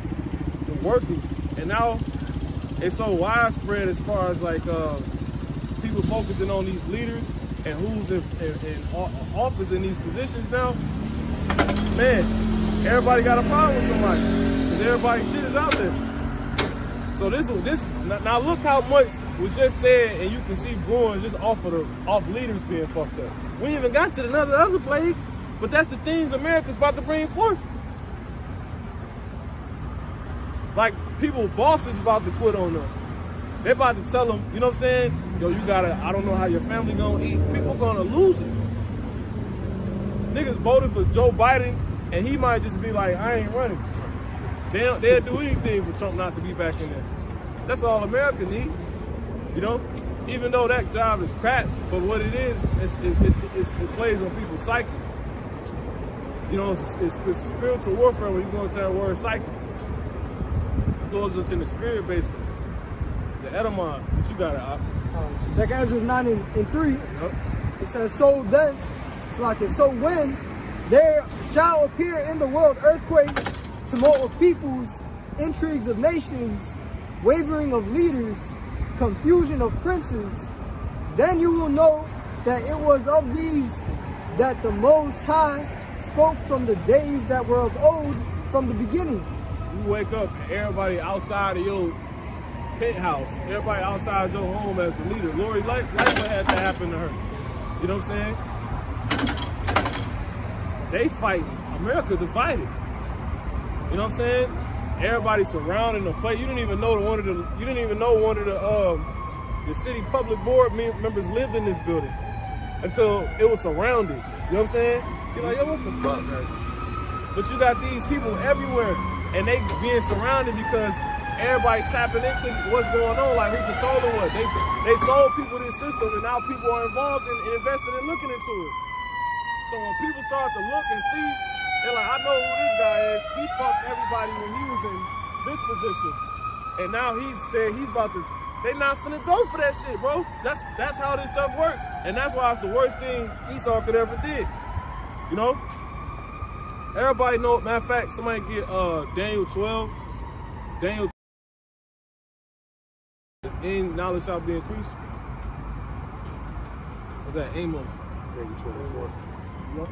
The workings, and now it's so widespread as far as like people focusing on these leaders and who's in office in these positions now. Man, everybody got a problem with somebody because everybody's shit is out there. So this now look how much was just said, and you can see brewing just off leaders being fucked up. We ain't even got to the other plagues. But that's the things America's about to bring forth. Like, bosses about to quit on them. They're about to tell them, you know what I'm saying? Yo, you gotta, I don't know how your family gonna eat. People gonna lose it. Niggas voted for Joe Biden, and he might just be like, I ain't running. They'll do anything for Trump not to be back in there. That's all America need, you know? Even though that job is crap, but what it is, it plays on people's psyches. You know, it's a spiritual warfare when you go into that word psyche. It goes into the spirit, basically. The Edamon, what you got out? 2 Ezra 9:3. Yep. It says, so when there shall appear in the world earthquakes, tumult of peoples, intrigues of nations, wavering of leaders, confusion of princes, then you will know that it was of these that the Most High spoke from the days that were of old, from the beginning. You wake up and everybody outside of your penthouse, everybody outside your home as a leader. Lori, like what had to happen to her. You know what I'm saying? They fighting. America divided. You know what I'm saying? Everybody surrounding the place. You didn't even know one of the city public board members lived in this building until it was surrounded. You know what I'm saying? You're like, yo, what the fuck? But you got these people everywhere, and they being surrounded because everybody tapping into what's going on, like who controlling what. They sold people this system, and now people are involved and invested in looking into it. So when people start to look and see, they're like, I know who this guy is. He fucked everybody when he was in this position. And now he's saying he's about to, they not finna go for that shit, bro. That's how this stuff works. And that's why it's the worst thing Esau could ever did. You know? Everybody know, matter of fact, somebody get Daniel 12. Daniel in knowledge shall be increased. What's that? Amos. Daniel 12. What?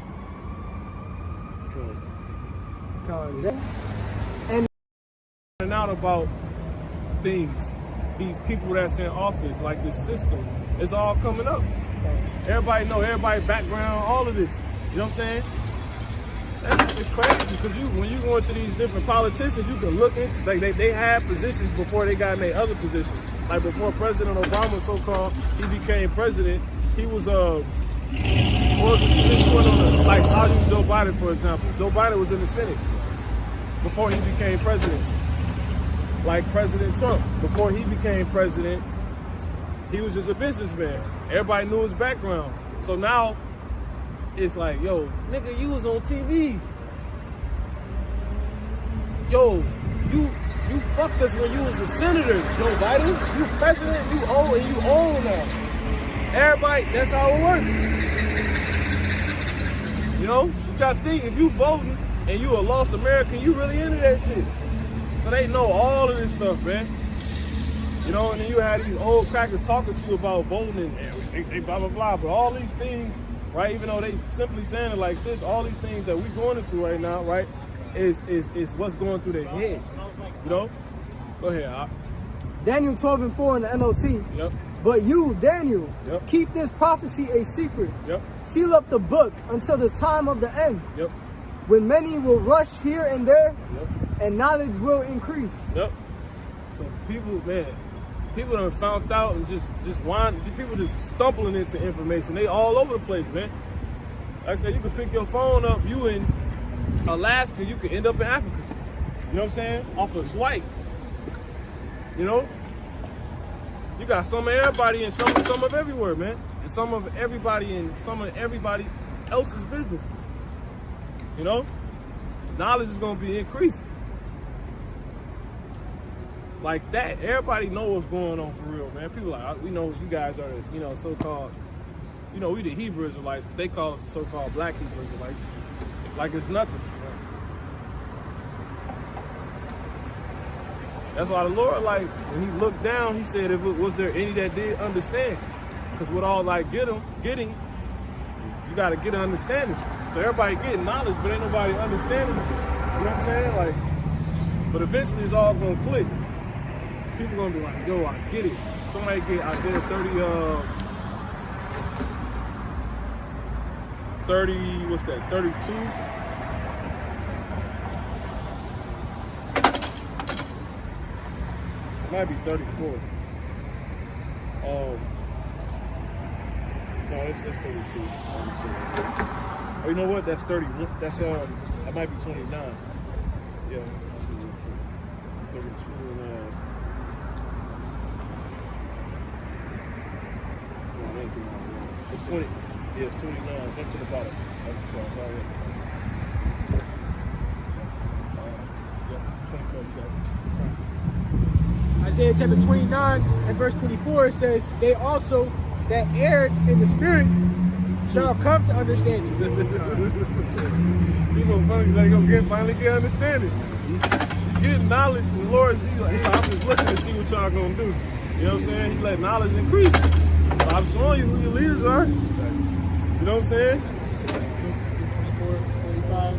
And out about things, these people that's in office, like this system, it's all coming up. Everybody know, everybody background, all of this. You know what I'm saying? It's crazy because when you go into these different politicians, you can look into, like they had positions before they got in their other positions. Like before President Obama, so-called, he became president, he was what was his position? Like, I'll use Joe Biden, for example. Joe Biden was in the Senate before he became president. Like President Trump, before he became president, he was just a businessman. Everybody knew his background. So now, it's like, yo, nigga, you was on TV. Yo, you fucked us when you was a senator, Joe Biden. You president, you own now. Everybody, that's how it works. You know, you gotta think, if you voting and you a lost American, you really into that shit. So they know all of this stuff, man. You know, and then you had these old crackers talking to you about voting and they blah, blah, blah. But all these things, right, even though they simply saying it like this, all these things that we're going into right now, right, is what's going through their heads. You know? Go ahead, Op. Daniel 12:4 in the NLT. Yep. But you, Daniel, yep, keep this prophecy a secret. Yep. Seal up the book until the time of the end. Yep. When many will rush here and there, yep, and knowledge will increase. Yep. So people done found out and just people just stumbling into information. They all over the place, man. Like I said, you can pick your phone up, you in Alaska, you could end up in Africa. You know what I'm saying? Off a swipe. You know? You got some of everybody and some of everywhere, man. And some of everybody and some of everybody else's business. You know? Knowledge is gonna be increased. Like that. Everybody know what's going on for real, man. People like, we know you guys are, you know, so-called, you know, we the Hebrew Israelites, but they call us the so-called black Hebrew Israelites. Like it's nothing. That's why the Lord, like, when he looked down, he said, was there any that did understand? Because with all like getting, you got to get an understanding. So everybody getting knowledge, but ain't nobody understanding. You know what I'm saying? Like, but eventually it's all gonna click. People gonna be like, yo, I get it. Somebody get Isaiah 30, what's that, 32? It might be 34. No, it's 32. Oh, you know what? That's 31. That's that might be 29. Yeah, let's see real quick. 32 and it's 20. Yeah, it's 29. Jump to the bottom. Sorry. Yep, 24. You got it. Isaiah chapter 29 and verse 24 says, they also that erred in the spirit shall come to understanding. You gonna finally get understanding. You get knowledge from the Lord. He's like, I'm just looking to see what y'all gonna do. You know what I'm saying? He let knowledge increase. So I'm showing you who your leaders are. You know what I'm saying? 24, 45.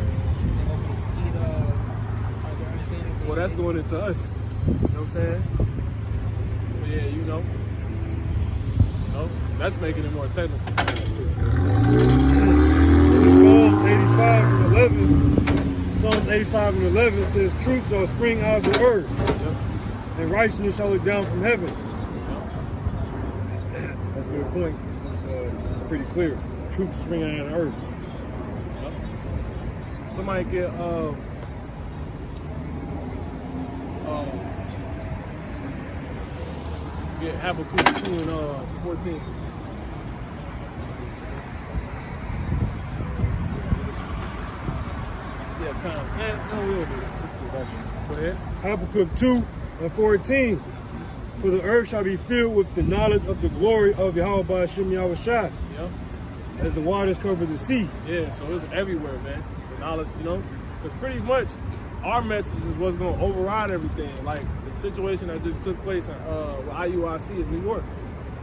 Well, that's going into us. You know what I'm saying? But yeah, you know. That's making it more technical. This is Psalm 85 and 11. Psalm 85 and 11 says, truth shall spring out of the earth, and righteousness shall look down from heaven. That's for the point. This is pretty clear. Truth springing out of the earth. Somebody get Habakkuk 2 and 14. Yeah, kind of. No, we'll do it. Let's do that. Go ahead. Habakkuk 2 and 14. For the earth shall be filled with the knowledge of the glory of Yahweh Ba'ashem Yahweh Shai, as the waters cover the sea. Yeah, so it's everywhere, man. The knowledge, you know, because pretty much our message is what's going to override everything. Like the situation that just took place with IUIC in New York,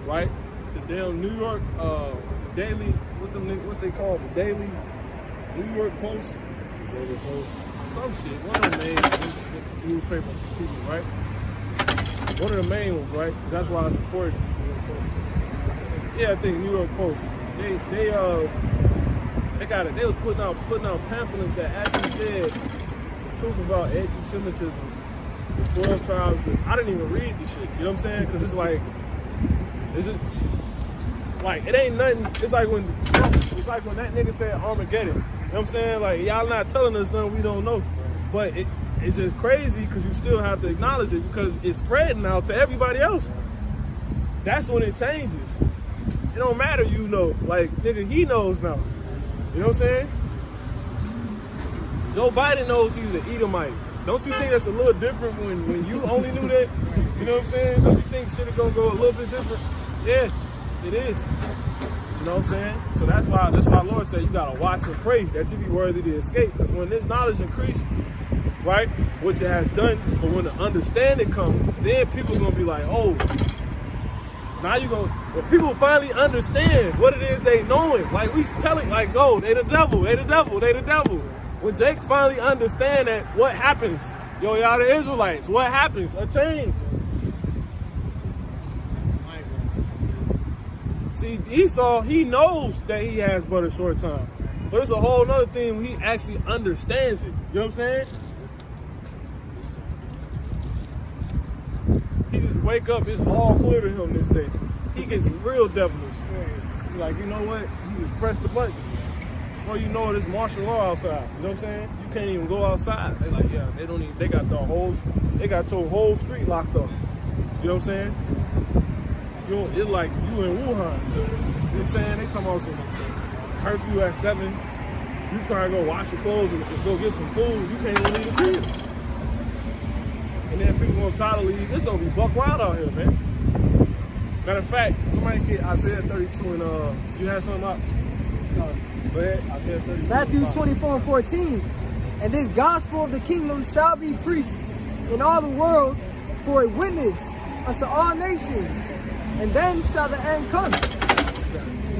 right? The damn New York, daily, what's they called? The Daily New York Post? Daily Post. Some shit. One of the main newspaper people, right? One of the main ones, right? That's why it's important. Yeah, I think New York Post. They got it. They was putting out pamphlets that actually said the truth about anti-Semitism, the 12 tribes. I didn't even read the shit. You know what I'm saying? Because it's like, it ain't nothing. It's like when that nigga said Armageddon. You know what I'm saying? Like, y'all not telling us nothing we don't know. But it's just crazy because you still have to acknowledge it because it's spreading now to everybody else. That's when it changes. It don't matter, you know. Like, nigga, he knows now. You know what I'm saying? Joe Biden knows he's an Edomite. Don't you think that's a little different when you only knew that? You know what I'm saying? Don't you think shit is gonna go a little bit different? Yeah, it is. You know what I'm saying? So that's why Lord said you gotta watch and pray that you be worthy to escape. Because when this knowledge increase, right, which it has done, but when the understanding comes, then people gonna be like, oh, now you gonna, when people finally understand what it is they knowing, like we telling, like, oh, they the devil, they the devil, they the devil. When Jake finally understand that, what happens? Yo, y'all the Israelites, what happens? A change. See, Esau, he knows that he has but a short time. But it's a whole nother thing when he actually understands it. You know what I'm saying? He just wake up, it's all clear to him this day. He gets real devilish. He's like, you know what? He just pressed the button. before you know it, it's martial law outside. You know what I'm saying? You can't even go outside. They like, yeah, they don't even. They got your whole street locked up. You know what I'm saying? It's like you in Wuhan. You know what I'm saying? They talking about some curfew at 7. You try to go wash your clothes and go get some food. You can't even leave the crib. And then people gonna try to leave. It's gonna be buck wild out here, man. Matter of fact, somebody get Isaiah 32 and you had something up? Go ahead, Isaiah 32. Matthew 24:14. And this gospel of the kingdom shall be preached in all the world for a witness unto all nations, and then shall the end come. So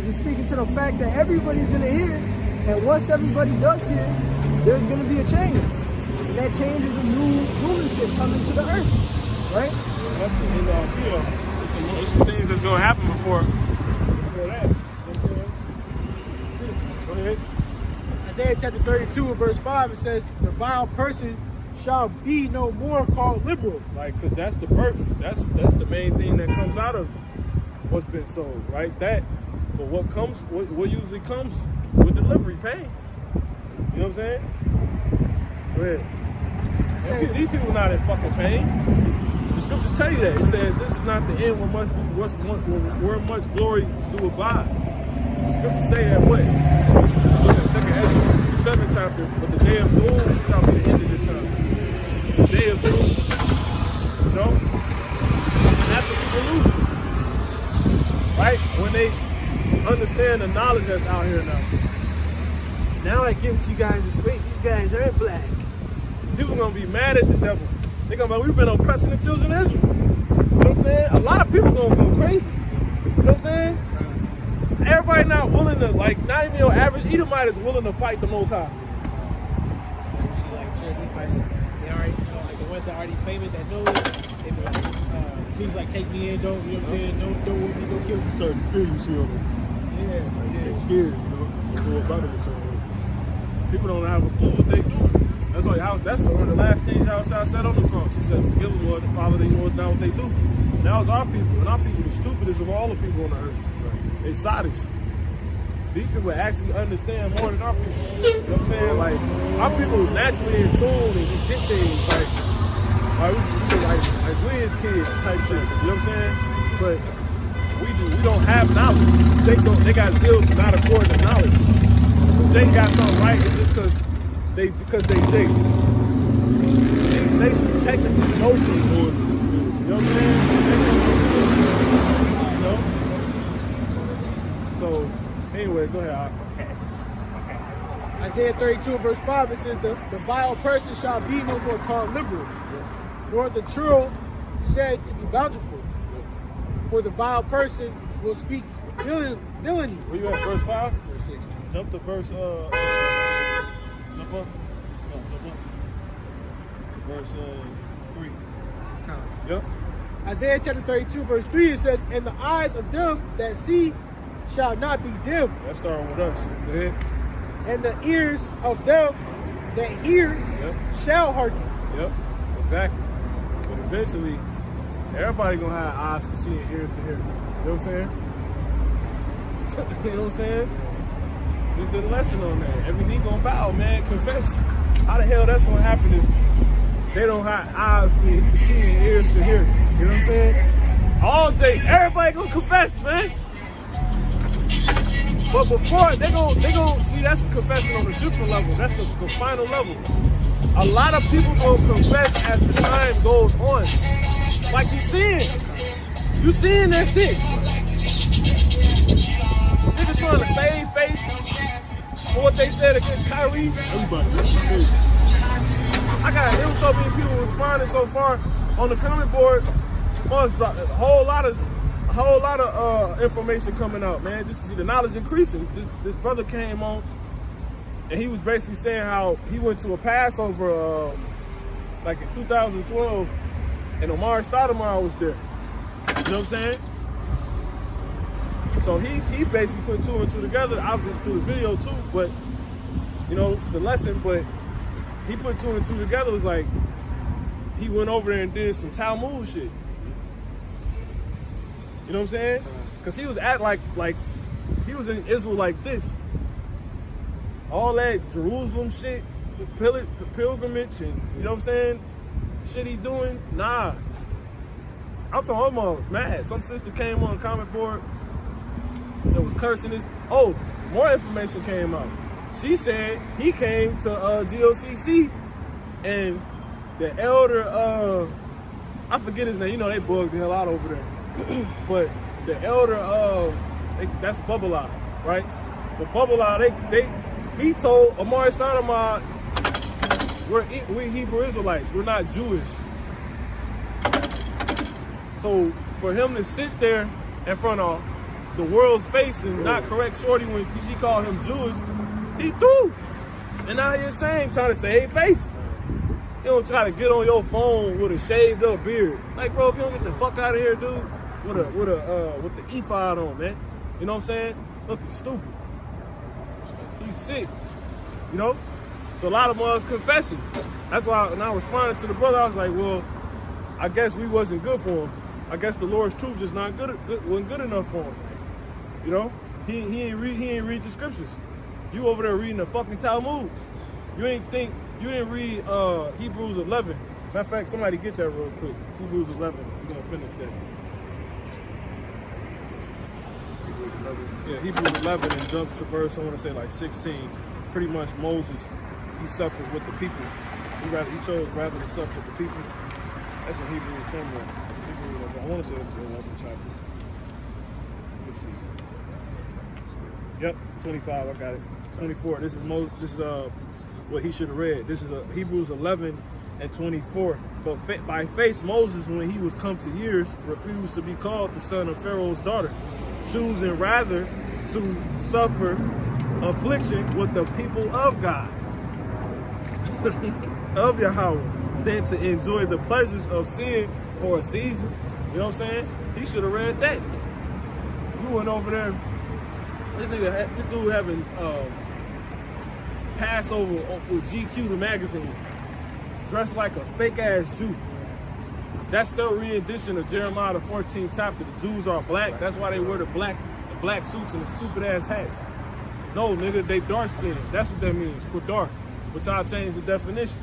just speaking to the fact that everybody's gonna hear, and once everybody does hear, there's gonna be a change. And that change is a new rulership coming to the earth, right? That's the end all be all. There's some things that's gonna happen before that. You know what I'm saying? Go ahead. Isaiah chapter 32 and verse 5, it says, the vile person shall be no more called liberal. Like, cause that's the birth. That's the main thing that comes out of what's been sold, right? That. But what usually comes with delivery, pain. You know what I'm saying? Go ahead. These people not in fucking pain. The scriptures tell you that. It says this is not the end where much glory do abide. The scriptures say that what? What's that, 2nd Ezra 7 chapter, but the day of doom shall be the end of this time. The day of doom. You know? And that's what people lose. Right? When they understand the knowledge that's out here now. Now I give to you guys to speak. These guys aren't black. People gonna be mad at the devil. They're gonna be like, we've been oppressing the children of Israel. You know what I'm saying? A lot of people gonna go crazy. You know what I'm saying? Everybody not willing to, like, not even your average Edomite is willing to fight the Most High. So you see, like, church Levites, they already, like, the ones that are already famous that know it, they be like, please, like, take me in, don't, you know what I'm saying? Don't with me, don't kill me. Certain fear you see on them. Yeah, They're scared, you know. They go about it a certain way. People don't have a clue what they doing. That's one of the last things Yahushua said on the cross. He said, forgive them, Lord, and Father, they know not what they do. And that was our people. And our people, the stupidest of all the people on the earth. Right. They sadists. These people actually understand more than our people. You know what I'm saying? Like, our people naturally in tune and we get things like we as kids type shit. You know what I'm saying? But we don't have knowledge. They got zeal not according to knowledge. If Jake got something right, it's just because they Jake. These nations technically know things. You know what I'm saying? You know? So, anyway, go ahead. Isaiah 32 verse 5, it says, the vile person shall be no more called liberal, nor the churl said to be bountiful. For the vile person will speak villainy. Where you at, verse 5? Verse 6. Jump to verse, jump up. To verse 3. Yep. Isaiah chapter 32 verse 3, it says, and the eyes of them that see shall not be dim. That's starting with us. Go ahead. And the ears of them that hear shall hearken. Yep, exactly. But eventually, everybody gonna have eyes to see and ears to hear. You know what I'm saying? You know what I'm saying? We did a lesson on that. Every knee gonna bow, man. Confess. How the hell that's gonna happen if they don't have eyes to see and ears to hear? You know what I'm saying? All day, everybody gonna confess, man. But before they gon' see, that's a confession on a different level. That's the final level. A lot of people gonna confess as the time goes on. Like you seeing that shit. Niggas trying to save face for what they said against Kyrie. Everybody. There was so many people responding so far on the comment board. Must drop a whole lot of information coming out, man. Just to see the knowledge increasing. This brother came on and he was basically saying how he went to a Passover like in 2012 and Omar Stoudemire was there. You know what I'm saying? So he basically put 2 and 2 together, obviously through the video too, but you know, the lesson, but he put 2 and 2 together. Was like he went over there and did some Talmud shit. You know what I'm saying? Because he was at like he was in Israel like this. all that Jerusalem shit, pilgrimage, and you know what I'm saying, shit he doing, nah. I'm talking, her mom was mad. Some sister came on the comment board that was cursing this. Oh, more information came out. She said he came to GOCC, and the elder, I forget his name. You know, they bugged the hell out over there. But the elder, that's Bubba, right? But Bubba, he told Amari Stoudemire, we're Hebrew Israelites. We're not Jewish. So for him to sit there in front of the world's face and not correct Shorty when she called him Jewish, he threw. And now he's ashamed, trying to save face. You don't try to get on your phone with a shaved up beard. Like, bro, if you don't get the fuck out of here, dude, with the ephod on, man. You know what I'm saying? Looking stupid. He's sick. You know? So a lot of us confessing. That's why when I responded to the brother, I was like, well, I guess we wasn't good for him. I guess the Lord's truth just wasn't good enough for him. You know? He ain't read the scriptures. You over there reading the fucking Talmud. You didn't read Hebrews 11. Matter of fact, somebody get that real quick. Hebrews 11. We're gonna finish that. Hebrews 11. Yeah, Hebrews 11 and jump to verse, I want to say like 16. Pretty much Moses, he suffered with the people. He chose rather to suffer with the people. That's in Hebrews somewhere. I want to say it's the 11th chapter. Let's see. Yep, 25. I got it. 24. This is what he should have read. This is Hebrews 11 and 24. But by faith, Moses, when he was come to years, refused to be called the son of Pharaoh's daughter, choosing rather to suffer affliction with the people of God, of Yahweh, than to enjoy the pleasures of sin for a season. You know what I'm saying? He should have read that. We went over there. This dude having Passover with GQ, the magazine, dressed like a fake ass Jew. That's their re-edition of Jeremiah the 14th chapter. The Jews are black. That's why they wear the black suits and the stupid ass hats. No, nigga, they dark skinned. That's what that means. Qadar. But y'all change the definition.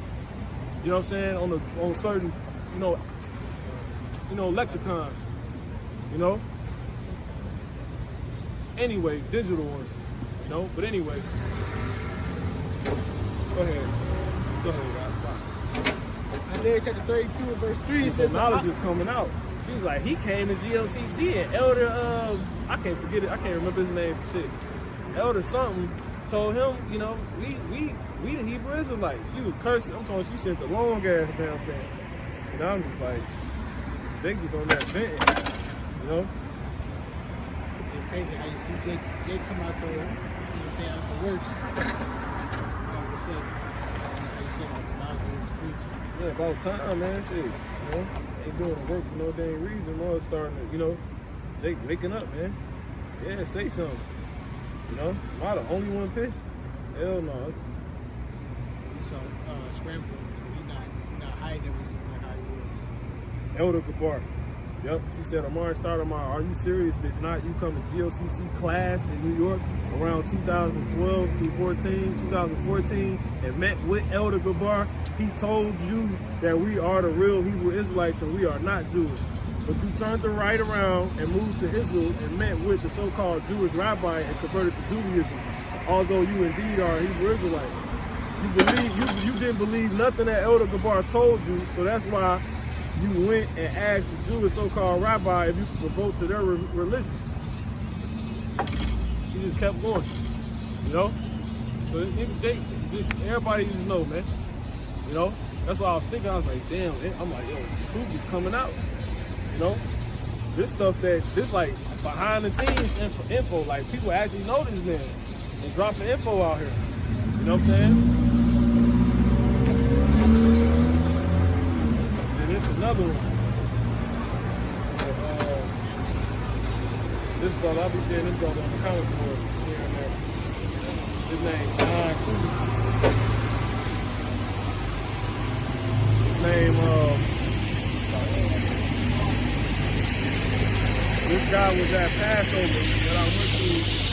You know what I'm saying? On certain, you know, lexicons. You know? Anyway, digital ones. You know? But anyway. Go ahead, guys. Stop. Isaiah chapter 32 and verse 3 says knowledge is coming out. She's like, he came to GOCC and Elder, I can't forget it. I can't remember his name for shit. Elder something told him, you know, we the Hebrew Israelites. She was cursing. I'm talking, she sent the long ass damn thing. And I'm just like, Jake is on that vent, you know? It's crazy how you see Jake come out there, you know what I'm saying, out the works. All of a sudden, how you see like the knowledge of preach. Yeah, about time, man. Shit, you know, ain't doing the work for no dang reason. More starting to, you know, Jake waking up, man. Yeah, say something. You know, am I the only one pissed? Hell no. So scrambling, so he not hiding everything like how he was. Elder Gabar. Yep, she said, Amari Stoudemire, are you serious? Did not you come to GOCC class in New York around 2012 through 2014, and met with Elder Gabar? He told you that we are the real Hebrew Israelites and we are not Jewish. But you turned the right around and moved to Israel and met with the so-called Jewish rabbi and converted to Judaism, although you indeed are a Hebrew Israelite. You didn't believe nothing that Elder Gabar told you, so that's why you went and asked the Jewish so-called rabbi if you could vote to their religion. She just kept going, you know? So nigga Jake, just everybody just know, man. You know? That's why I was thinking, I was like, damn, man. I'm like, yo, the truth is coming out. You know? This stuff this like behind the scenes info, like people actually know this man and dropping info out here. You know what I'm saying? This another one. This brother, I'll be seeing this brother on the comment board here and there. His name John Cruz. His name, this guy was at Passover that I went to.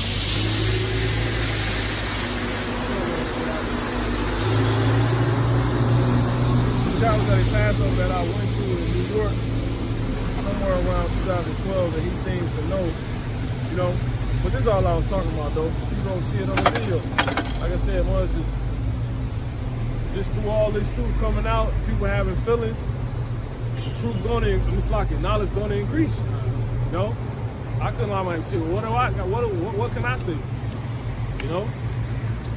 Passover that I went to in New York somewhere around 2012 that he seemed to know, you know. But this is all I was talking about, though. You don't see it on the video. Like I said, once it's just through all this truth coming out, people having feelings, truth going to, it's like knowledge going to increase. You know, I couldn't lie my shit. What do I? What can I say? You know.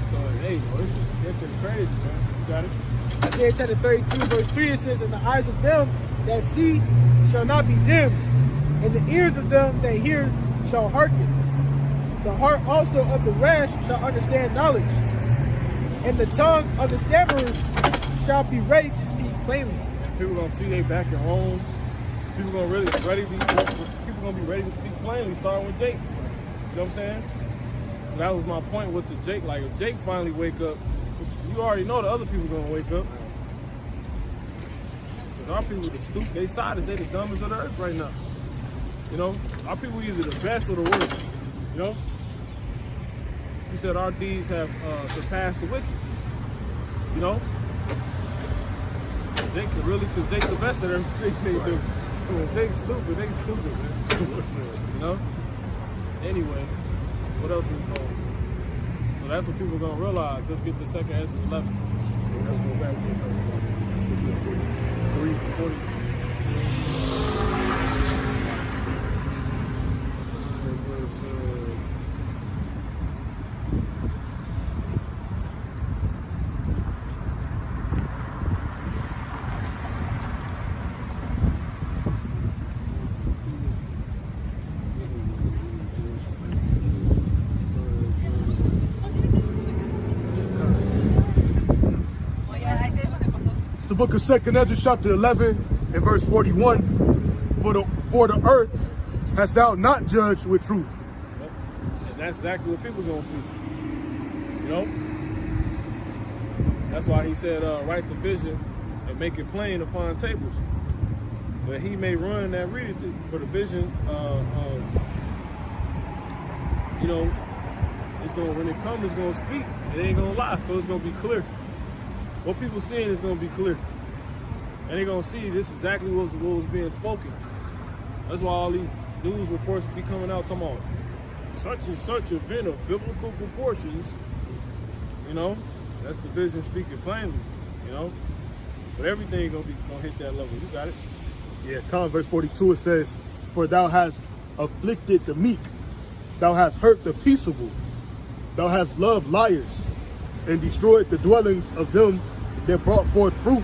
So hey, bro, this shit's getting crazy, man. You got it. Isaiah chapter 32, verse 3, it says, "And the eyes of them that see shall not be dimmed, and the ears of them that hear shall hearken. The heart also of the rash shall understand knowledge, and the tongue of the stammerers shall be ready to speak plainly." People gonna see they back at home. People gonna people gonna be ready to speak plainly, starting with Jake. You know what I'm saying? So that was my point with the Jake. Like if Jake finally wake up, you already know the other people gonna wake up. Cause our people the stupid, they started, they the dumbest of the earth right now. You know, our people either the best or the worst. You know? He said our deeds have surpassed the wicked. You know? Jake could really, cause Jake the best at everything they do. So when Jake's stupid, they stupid, man. You know? Anyway, what else we call? So that's what people gonna realize. Let's get the second Ezra 11. Let's go back to 40. It's the book of 2nd Ezra, chapter 11, and verse 41. For the earth hast thou not judged with truth. Yep. And that's exactly what people gonna see. You know? That's why he said, write the vision and make it plain upon tables, that he may run that readeth it. For the vision, you know, it's gonna, when it comes, it's gonna speak. It ain't gonna lie, so it's gonna be clear. What people seeing is gonna be clear. And they're gonna see this exactly what was being spoken. That's why all these news reports be coming out talking about such and such event of biblical proportions. You know, that's the vision speaking plainly, you know. But everything gonna hit that level. You got it? Yeah, verse 42, it says, for thou hast afflicted the meek, thou hast hurt the peaceable, thou hast loved liars, and destroyed the dwellings of them that brought forth fruit,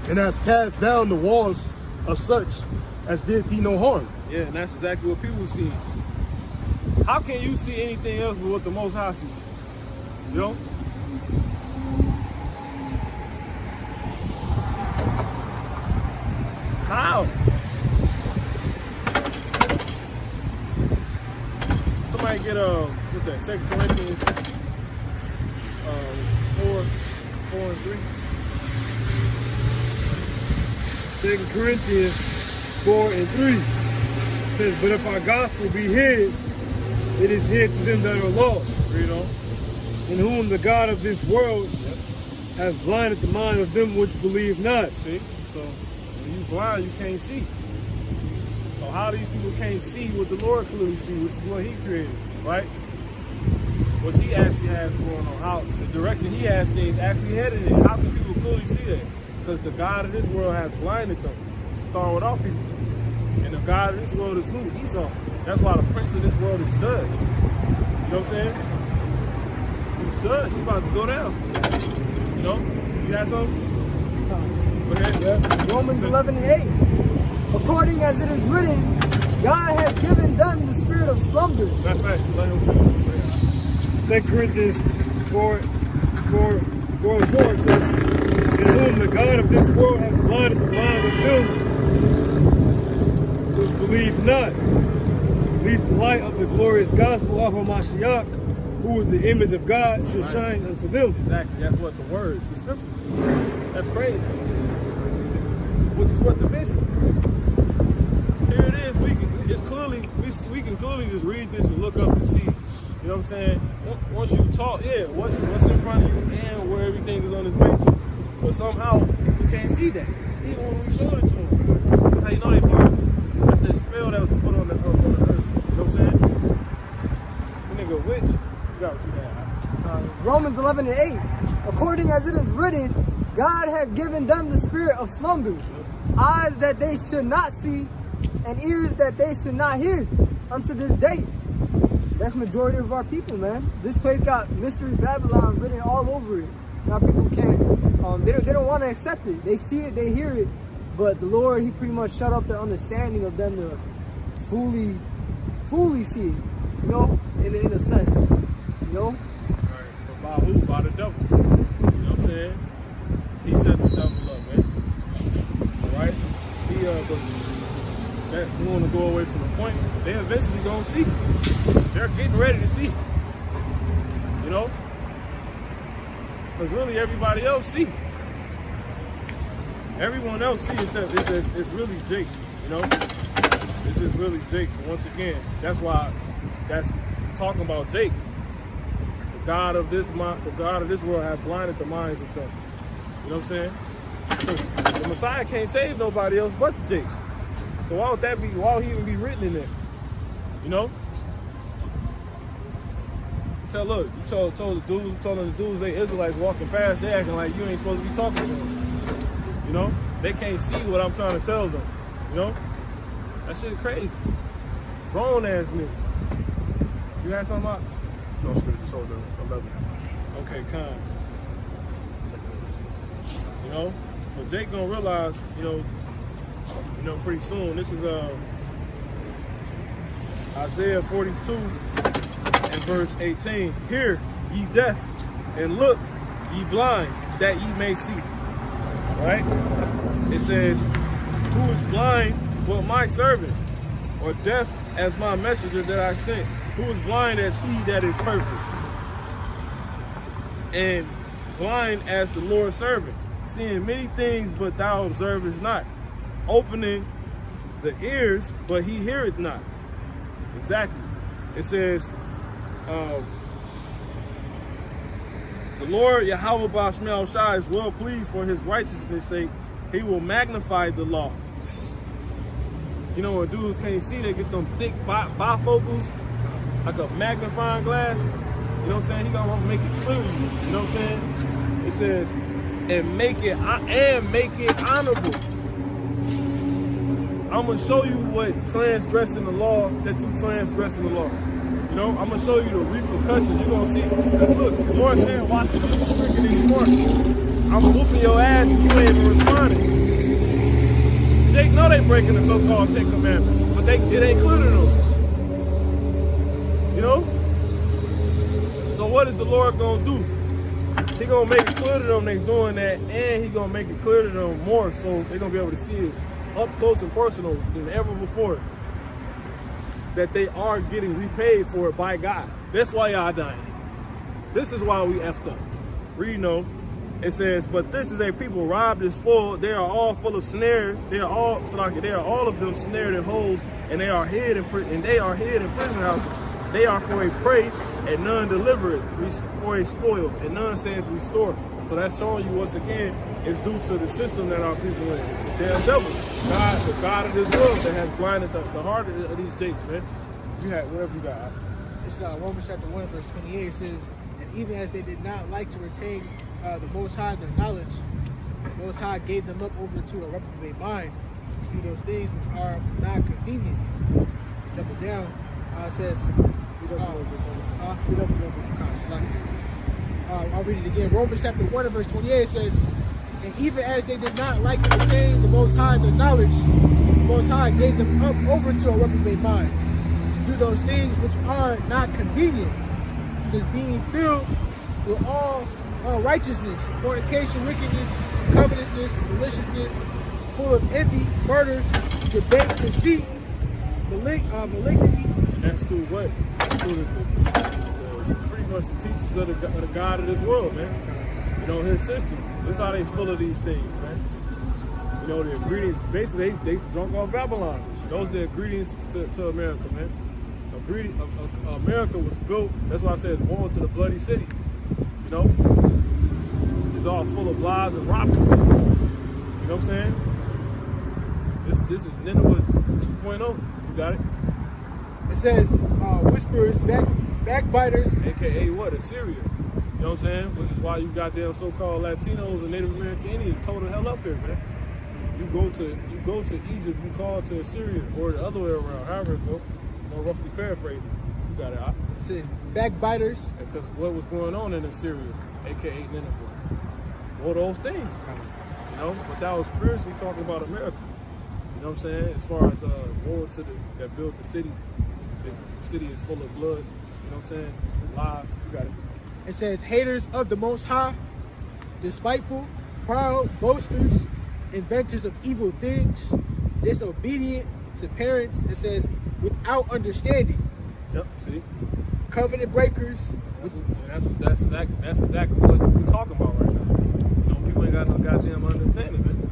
and hast cast down the walls of such as did thee no harm. Yeah, and that's exactly what people see. How can you see anything else but what the Most High see? You know? How? Somebody get what's that? 2 Corinthians 4 and 3. 2 Corinthians 4 and 3 says, but if our gospel be hid, it is hid to them that are lost, Read on. in whom the God of this world has blinded the mind of them which believe not. See? So when you blind, you can't see. So how these people can't see what the Lord clearly see, which is what he created, right? What he actually has going on, how the direction he has things actually headed in. How can people clearly see that? Because the God of this world has blinded them, starting with our people. And the God of this world is who? Esau. That's why the prince of this world is judged. You know what I'm saying? He's judged. He's about to go down. You know? You got something? Go ahead. Yeah. Romans 11 and 8. According as it is written, God has given them the spirit of slumber. Matter of fact, let him finish. 2 Corinthians 4 and 4 says, in whom the God of this world hath blinded the mind of them which believe not, lest the light of the glorious gospel of Hamashiach, who is the image of God, should shine unto them. Exactly. That's what the words, the scriptures. That's crazy. Which is what the vision. Here it is. We can clearly just read this and look up and see. You know what I'm saying? Once you talk, yeah, what's in front of you and where everything is on its way to. But somehow people can't see that. even when we showed it to them. That's how you know they blind. That's the spell that was put on the earth. You know what I'm saying? The nigga witch. You got what you got. Romans 11:8. According as it is written, God had given them the spirit of slumber, eyes that they should not see, and ears that they should not hear, unto this day. That's majority of our people, man. This place got Mystery Babylon written all over it. Now people can't, they don't want to accept it. They see it, they hear it, but the Lord, he pretty much shut up their understanding of them to fully see it, you know, in a sense, you know? Right. But by who? By the devil. You know what I'm saying? He set the devil up, man. Alright? But we want to go away from the point. They eventually gonna see. They're getting ready to see. You know? Because really everybody else see. Everyone else see except it's really Jake, you know? This is really Jake. But once again, that's talking about Jake. The God of this world has blinded the minds of them. You know what I'm saying? The Messiah can't save nobody else but Jake. So why would he even be written in there? You know? Look, you told the dudes they Israelites walking past, they acting like you ain't supposed to be talking to them. You know? They can't see what I'm trying to tell them. You know? That shit crazy. Grown ass nigga. You had something about? No, still just hold on. 11. Okay, cons. You know? But Jake gonna realize, you know, pretty soon. This is Isaiah 42 and verse 18. Hear, ye deaf, and look, ye blind, that ye may see. Right? It says, who is blind but my servant, or deaf as my messenger that I sent? Who is blind as he that is perfect, and blind as the Lord's servant, seeing many things, but thou observest not, opening the ears, but he heareth not. Exactly. It says, the Lord Yahweh Bashmel Shai is well pleased for his righteousness' sake. He will magnify the law. You know, when dudes can't see, they get them thick bifocals, like a magnifying glass. You know what I'm saying? He gonna make it clear to you. You know what I'm saying? It says, and make it honorable. I'm gonna show you what transgressing the law, that you transgressing the law. You know, I'm gonna show you the repercussions. You're gonna see. Because look, the Lord said, watch the people stricken anymore. I'm whooping your ass and you ain't even responding. They know they breaking the so-called 10 Commandments, but it ain't clear to them. You know? So what is the Lord gonna do? He gonna make it clear to them they doing that, and he gonna make it clear to them more so they're gonna be able to see it up close and personal than ever before, that they are getting repaid for it by God. That's why y'all dying. This is why we effed up. Read, no. It says, but this is a people robbed and spoiled. They are all full of snares. They are all of them snared in holes, and they are hid in prison houses. They are for a prey, and none deliver it, for a spoil, and none saith restore. So that's showing you once again, it's due to the system that our people in. They're devil. God, the God of this world that has blinded the heart of these jakes, man. You had whatever you got. It's Romans chapter 1, verse 28. It says, and even as they did not like to retain the Most High their knowledge, the Most High gave them up over to a reprobate mind to do those things which are not convenient. Jump it down. It says, I'll read it again. Romans chapter 1 and verse 28 says, and even as they did not like to retain the Most High their knowledge, the Most High gave them up over to a reprobate mind to do those things which are not convenient. It says, being filled with all unrighteousness, fornication, wickedness, covetousness, maliciousness, full of envy, murder, debate, deceit, malignity. That's through what? That's through pretty much the teachers of the God of this world, man. You know, his system. That's how they full of these things, man. You know, the ingredients, basically, they drunk off Babylon. Those are the ingredients to America, man. America was built, that's why I said it's born to the bloody city. You know? It's all full of lies and robbery. You know what I'm saying? This is Nineveh 2.0. You got it? It says whisperers, backbiters. AKA what? Assyria. You know what I'm saying? Which is why you goddamn so-called Latinos and Native American Indians told the hell up here, man. You go to Egypt, you call to Assyria, or the other way around, however it go. I'm roughly paraphrasing. You got it. It says backbiters. Because what was going on in Assyria, aka Nineveh? All those things. You know, but that was spiritually talking about America. You know what I'm saying? As far as war to that built the city. The city is full of blood. You know what I'm saying? Live. You got it. It says haters of the Most High, despiteful, proud, boasters, inventors of evil things, disobedient to parents. It says without understanding. Yep. See. Covenant breakers. That's exactly what we're talking about right now. You know, people ain't got no goddamn understanding, man.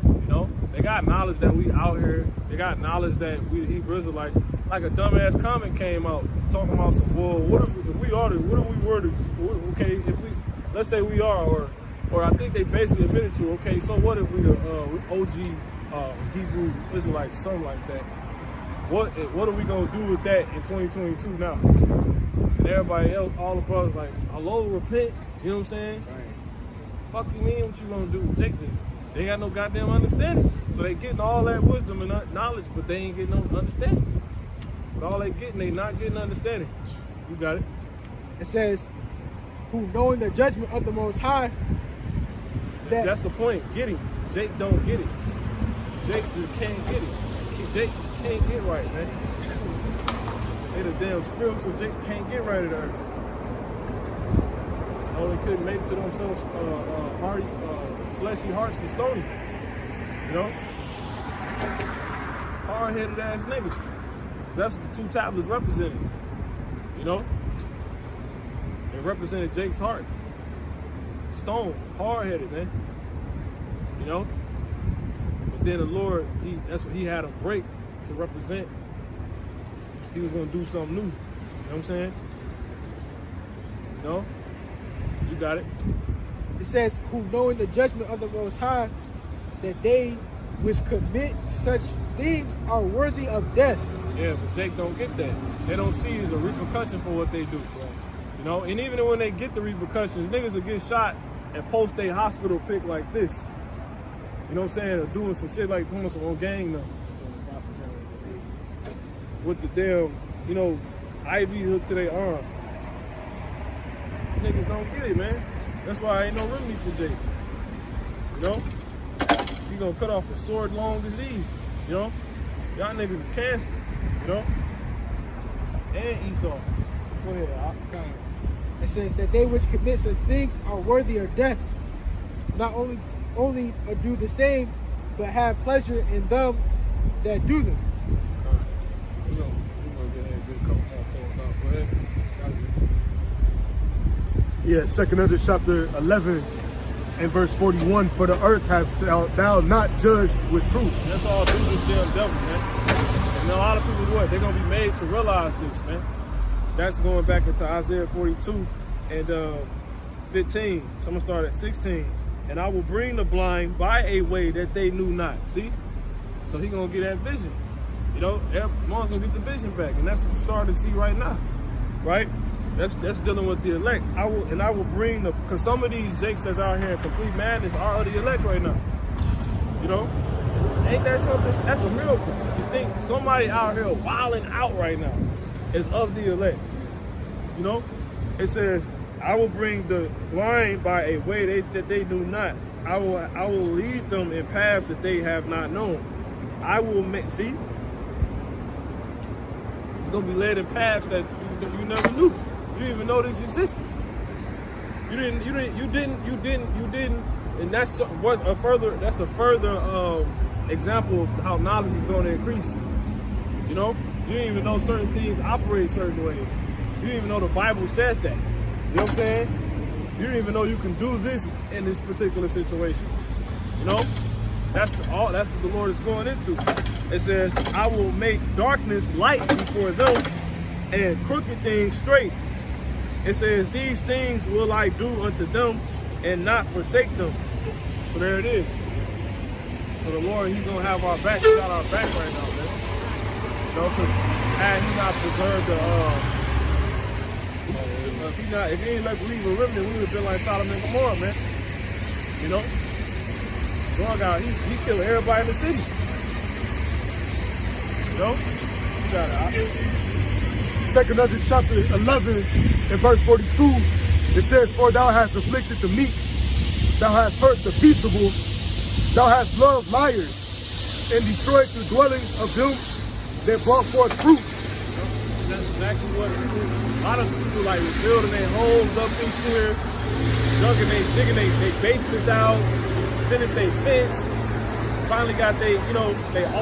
You know, they got knowledge that we out here. They got knowledge that we the Hebrew Israelites. Like a dumbass comment came out talking about some. Well, what if we are? What if we were to? Okay, if we, let's say we are, or I think they basically admitted to. Okay, so what if we the OG Hebrew Israelites, something like that? What are we gonna do with that in 2022 now? And everybody else, all the brothers, like, hello, repent. You know what I'm saying? Right. Fuck you mean? What you gonna do? Jake this. They ain't got no goddamn understanding. So they getting all that wisdom and knowledge, but they ain't getting no understanding. But all they getting, they not getting understanding. You got it. It says, who knowing the judgment of the Most High. That's the point. Getting. Jake don't get it. Jake just can't get it. Jake can't get right, man. They the damn spiritual Jake can't get right at earth. You know, they couldn't make to themselves fleshy hearts and stony. You know? Hard-headed ass niggas. That's what the two tablets represented. You know? They represented Jake's heart. Stone, hard-headed, man. You know? But then the Lord, that's what he had him break to represent. He was gonna do something new. You know what I'm saying? You know? You got it. It says, who knowing the judgment of the Most High, that they which commit such things are worthy of death. Yeah, but Jake don't get that. They don't see it as a repercussion for what they do. Right. You know, and even when they get the repercussions, niggas will get shot and post a hospital pic like this. You know what I'm saying? Or doing some shit like doing some on gang now. With the damn, you know, IV hook to their arm. Niggas don't get it, man. That's why ain't no remedy for Jake. You know? He gonna cut off a sword-long disease. You know? Y'all niggas is cancer. You know? And Esau. Go ahead, Al. It says that they which commit such things are worthy of death. Not only do the same, but have pleasure in them that do them. We're gonna get ahead and get a couple more clothes out. Go ahead. Yeah, 2 Ezra chapter 11 and verse 41. For the earth hast thou not judged with truth. And that's all through this damn devil, man. And a lot of people, what? They're gonna be made to realize this, man. That's going back into Isaiah 42 and 15. So I'm gonna start at 16. And I will bring the blind by a way that they knew not. See? So he gonna get that vision. You know, everyone's gonna get the vision back, and that's what you starting to see right now, right? That's dealing with the elect. I will bring because some of these Jakes that's out here in complete madness are of the elect right now. You know, ain't that something? That's a miracle. You think somebody out here wilding out right now is of the elect? You know, it says, I will bring the blind by a way that they do not. I will lead them in paths that they have not known. I will make, see, you're gonna be led in paths that you never knew. You didn't even know this existed. You didn't, and that's a further example of how knowledge is going to increase. You know, you didn't even know certain things operate certain ways. You didn't even know the Bible said that. You know what I'm saying? You didn't even know you can do this in this particular situation. You know, that's what the Lord is going into. It says, I will make darkness light before them and crooked things straight. It says, these things will I do unto them and not forsake them. So there it is. So the Lord, He's gonna have our back. He got our back right now, man. You know, because had He not preserved the, if He ain't let believe a remnant, we would have been like Sodom and Gomorrah, man. You know, Lord God, he killed everybody in the city. You know, you got it. 2 Ezra chapter 11 and verse 42, it says, "For thou hast afflicted the meek, thou hast hurt the peaceable, thou hast loved liars, and destroyed the dwellings of them that brought forth fruit." That's exactly what people, a lot of people like was building their homes up this year, digging they basements out, finished their fence, finally got their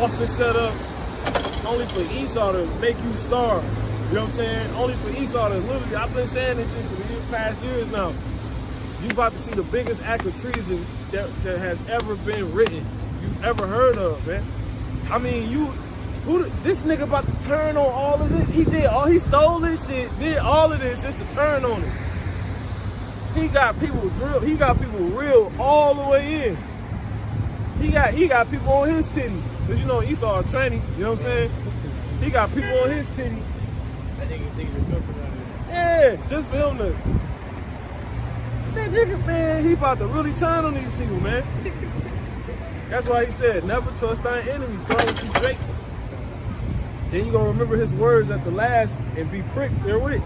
office set up, only for Esau to make you starve. You know what I'm saying? Only for Esau to literally, I've been saying this shit for the past years now. You about to see the biggest act of treason that has ever been written, you've ever heard of, man. I mean, this nigga about to turn on all of this. He stole this shit, did all of this just to turn on it. He got people drilled, he got people real all the way in. He got people on his titty. Cause you know Esau a tranny, you know what I'm saying? He got people on his titty. I think he's milking out of it. Yeah, just for him to. That nigga, man, he about to really turn on these people, man. That's why he said, never trust thine enemies, start with two drakes. Then you gonna remember his words at the last and be pricked therewith.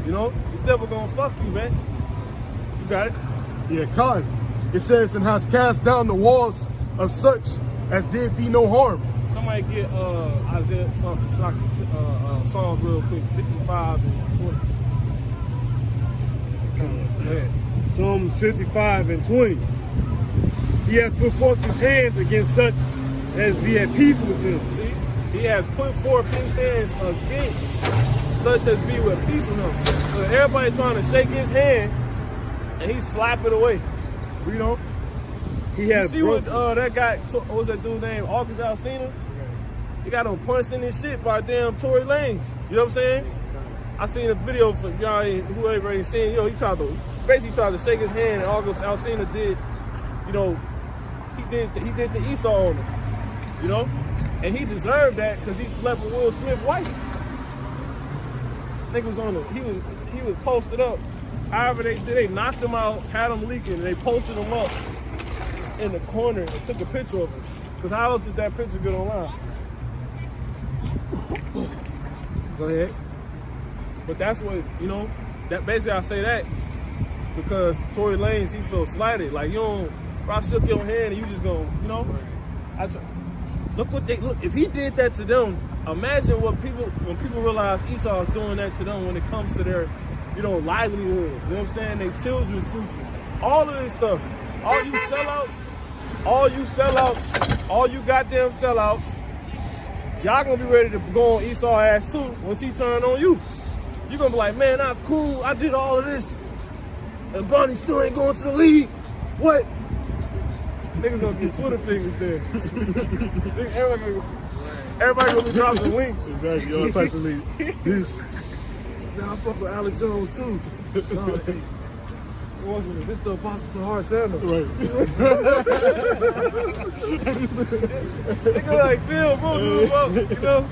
You know, the devil gonna fuck you, man. You got it? Yeah, Kai. It says, "And has cast down the walls of such as did thee no harm." Somebody get Isaiah Psalms real quick, 55 and 20. Go ahead. Psalm 55 and 20. He hath put forth his hands against such as be at peace with him. See? He has put forth his hands against such as be at peace with him. So everybody trying to shake his hand, and he slap it away. You know? He You has see what that guy, what was that dude named August Alsina? He got him punched in his shit by damn Tory Lanez. You know what I'm saying? I seen a video for y'all, whoever ain't seen, he basically tried to shake his hand, and August Alsina did, he did the Esau on him, you know? And he deserved that because he slept with Will Smith's wife. Nigga was he was posted up. However they knocked him out, had him leaking, and they posted him up in the corner and took a picture of him. Because how else did that picture get online? Go ahead. But that's what, that basically I say that because Tory Lanez, he feels slighted. Like, bro, I shook your hand and you just go, look, if he did that to them, imagine when people realize Esau is doing that to them when it comes to their, livelihood. You know what I'm saying? Their children's future. All of this stuff. All you goddamn sellouts, y'all gonna be ready to go on Esau ass too once he turn on you. You gonna be like, man, I'm cool, I did all of this, and Bronny still ain't going to the league. What? Niggas gonna get Twitter fingers there. Everybody gonna be dropping links. Exactly, all types of leads. This. Nah, I fuck with Alex Jones too. Nah, hey. This the Apostle to Hard Channel. Right. Nigga like, damn, bro, move up, That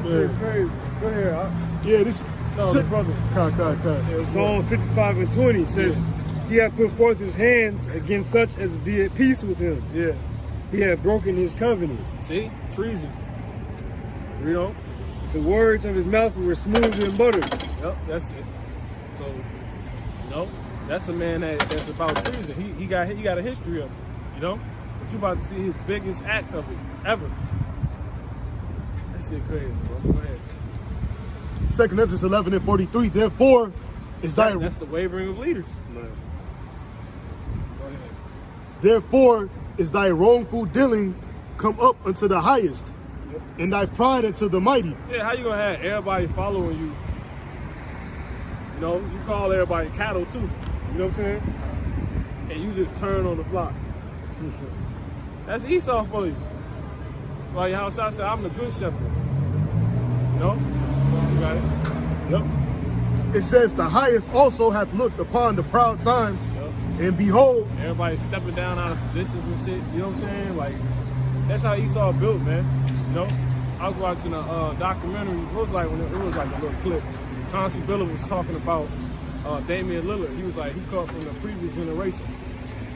shit crazy. Go ahead, Yeah, this. No, brother. Kai. Psalm 55 and 20 says, He hath put forth his hands against such as be at peace with him. Yeah. He hath broken his covenant. See? Treason. The words of his mouth were smooth and butter. Yep, that's it. So, that's a man that's about treason. He got a history of it, But you about to see his biggest act of it ever. That shit crazy, bro. Go ahead. 2 Ezra 11 and 43. Therefore, is thy That's the wavering of leaders. Go ahead. Therefore is thy wrongful dealing come up unto the highest, and thy pride unto the mighty. Yeah, how you gonna have everybody following you? You call everybody cattle too. You know what I'm saying? And you just turn on the flock. That's Esau for you. Like how Shah said, I'm the good shepherd. You got it? Yep. It says the highest also hath looked upon the proud times And behold, everybody stepping down out of positions and shit. You know what I'm saying? Like, that's how Esau built, man. You know? I was watching a documentary. It was like a little clip. Chauncey Billups was talking about Damian Lillard. He was like, he come from the previous generation.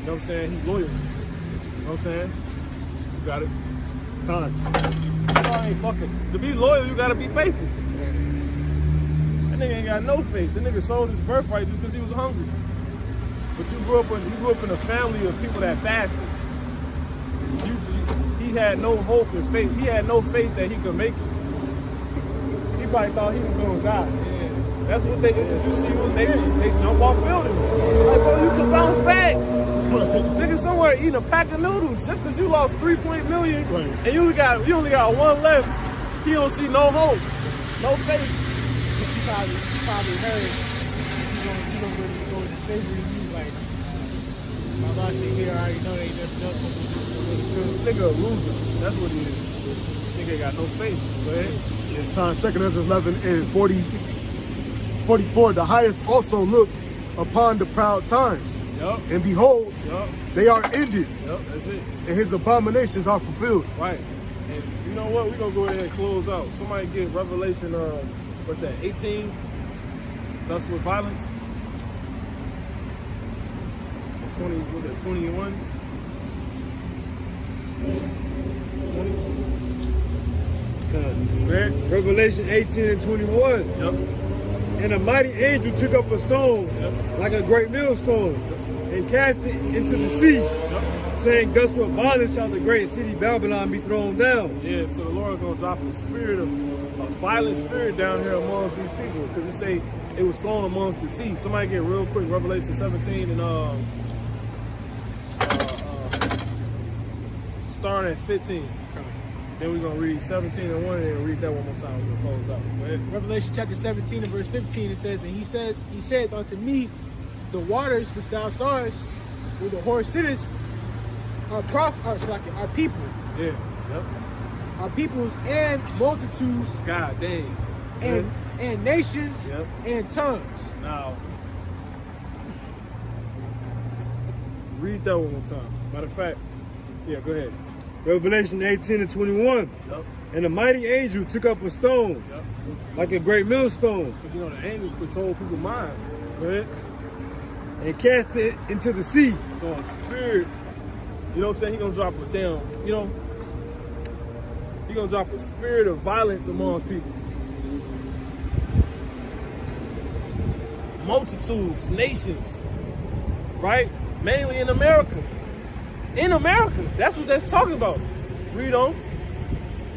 You know what I'm saying? He loyal. You know what I'm saying? You got it. I ain't fucking. To be loyal, you gotta be faithful. That nigga ain't got no faith. The nigga sold his birthright just because he was hungry. But you grew up in a family of people that fasted. He had no hope and faith. He had no faith that he could make it. He probably thought he was gonna die. Yeah. That's what they introduce you when they jump off buildings. Like, bro, you can bounce back. Nigga somewhere eating a pack of noodles just because you lost $3 million and you only got one left. He don't see no hope, no faith. You probably heard you gonna go into slavery. He's like, my boss here, I already know they just know something. Nigga a loser. That's what he is. Nigga got no faith. Go ahead. 2 Ezra 11 and 44, the highest also looked upon the proud times. Yup. And behold, Yup. they are ended. Yup, that's it. And his abominations are fulfilled. Right. And you know what? We're going to go ahead and close out. Somebody get Revelation, what's that, 18? Thus with violence. 20, what's that, 21? 20s. Revelation 18 and 21. Yep. And a mighty angel took up a stone, like a great millstone, and cast it into the sea, saying, thus with violence shall the great city Babylon be thrown down. Yeah, so the Lord is going to drop a violent spirit down here amongst these people, because it say it was thrown amongst the sea. Somebody get real quick, Revelation 17 and starting at 15. Then we're going to read 17 and 1 and then read that one more time. We're going to close out. Go ahead. Revelation chapter 17 and verse 15, it says, and he said unto me, the waters which thou sawest, where the horse sittest, are people. Yeah. Yep. Our peoples and multitudes. God dang. And nations and tongues. Now, read that one more time. Matter of fact, yeah, go ahead. Revelation 18 and 21. Yep. And a mighty angel took up a stone, like a great millstone. Because, you know, the angels control people's minds. Go ahead. And cast it into the sea. So a spirit, you know what I'm saying, he gonna drop it down, you know, he gonna drop a spirit of violence amongst people. Multitudes, nations, right? Mainly in America. In America, that's what that's talking about. Read on.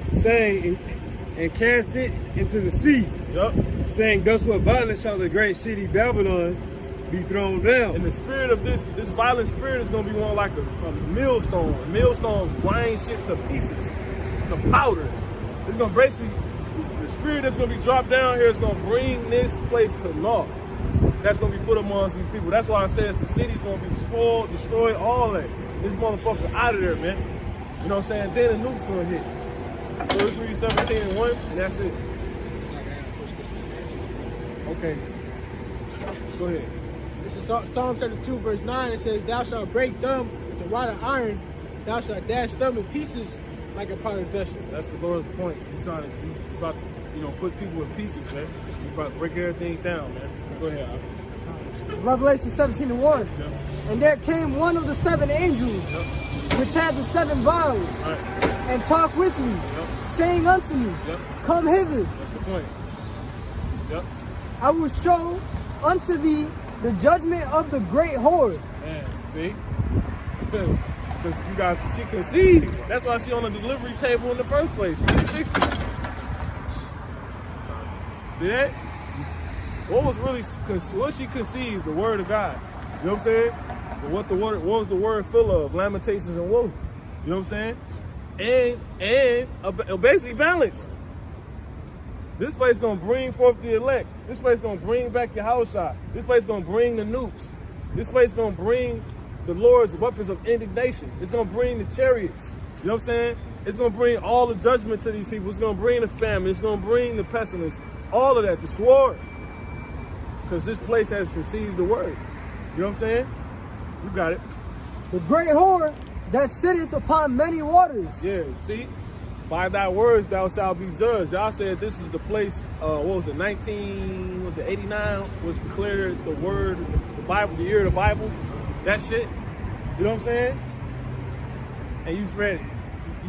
Saying, and cast it into the sea. Yep. Saying, thus with violence shall the great city Babylon be thrown down. And the spirit of this violent spirit is gonna be one like a millstone. Millstones grind shit to pieces, to powder. It's gonna basically, the spirit that's gonna be dropped down here is gonna bring this place to naught. That's gonna be put amongst these people. That's why it says the city's gonna be spoiled, destroyed, all that. This motherfucker out of there, man. You know what I'm saying? Then the nuke's gonna hit. So let's read 17 and 1, and that's it. Okay. Go ahead. This is Psalm chapter 2, verse 9. It says, thou shalt break them with the rod of iron. Thou shalt dash them in pieces like a potter's vessel. That's the Lord's point. He's about to, you know, put people in pieces, man. He's about to break everything down, man. Go ahead, Al. Revelation 17 and 1. Yep. And there came one of the 7 angels, which had the 7 vials, and talked with me, saying unto me, come hither. That's the point. Yep. I will show unto thee the judgment of the great whore. Man, see? Because she conceived. That's why she on the delivery table in the first place. 360. See that? What she conceived? The word of God. You know what I'm saying? But what was the word full of? Lamentations and woe. You know what I'm saying? And basically balance. This place gonna bring forth the elect. This place gonna bring back your house shot. This place gonna bring the nukes. This place gonna bring the Lord's weapons of indignation. It's gonna bring the chariots. You know what I'm saying? It's gonna bring all the judgment to these people. It's gonna bring the famine. It's gonna bring the pestilence. All of that, the sword. Because this place has conceived the word. You know what I'm saying? You got it. The great whore that sitteth upon many waters. Yeah, see? By thy words thou shalt be judged. Y'all said this is the place, what was it, 89 was declared the word, the Bible, the year of the Bible. That shit. You know what I'm saying? And you spread it.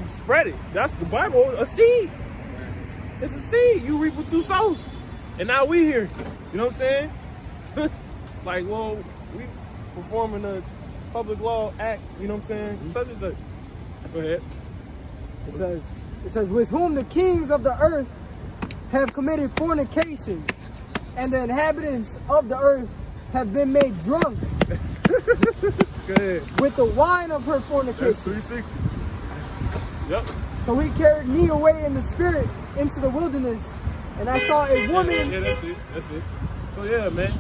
You spread it. That's the Bible, a seed. It's a seed. You reap what you sow. And now we here. You know what I'm saying? Like, well, we performing a public law act, you know what I'm saying? Such and such. Go ahead. It says, with whom the kings of the earth have committed fornication, and the inhabitants of the earth have been made drunk Go ahead. with the wine of her fornication. That's 360. Yep. So he carried me away in the spirit into the wilderness, and I saw a woman. Yeah, that's it. That's it. So yeah, man.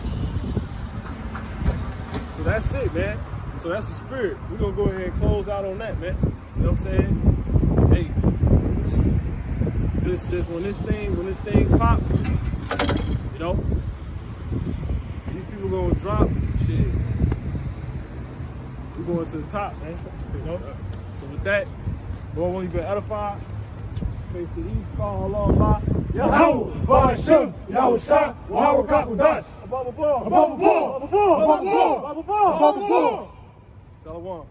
So that's it, man. So that's the spirit. We're gonna go ahead and close out on that, man. You know what I'm saying? Hey, just when this thing pop, you know, these people gonna drop shit. We're going to the top, man. You know? So with that, Lord, when you've been edified, face the east, call Allah, Yahweh, Ba'ashem, Yahweh Shah, Wahawa Kakudash. above the ball, Above the ball. above the ball, Above the ball. above the ball, Above the ball. Shalom.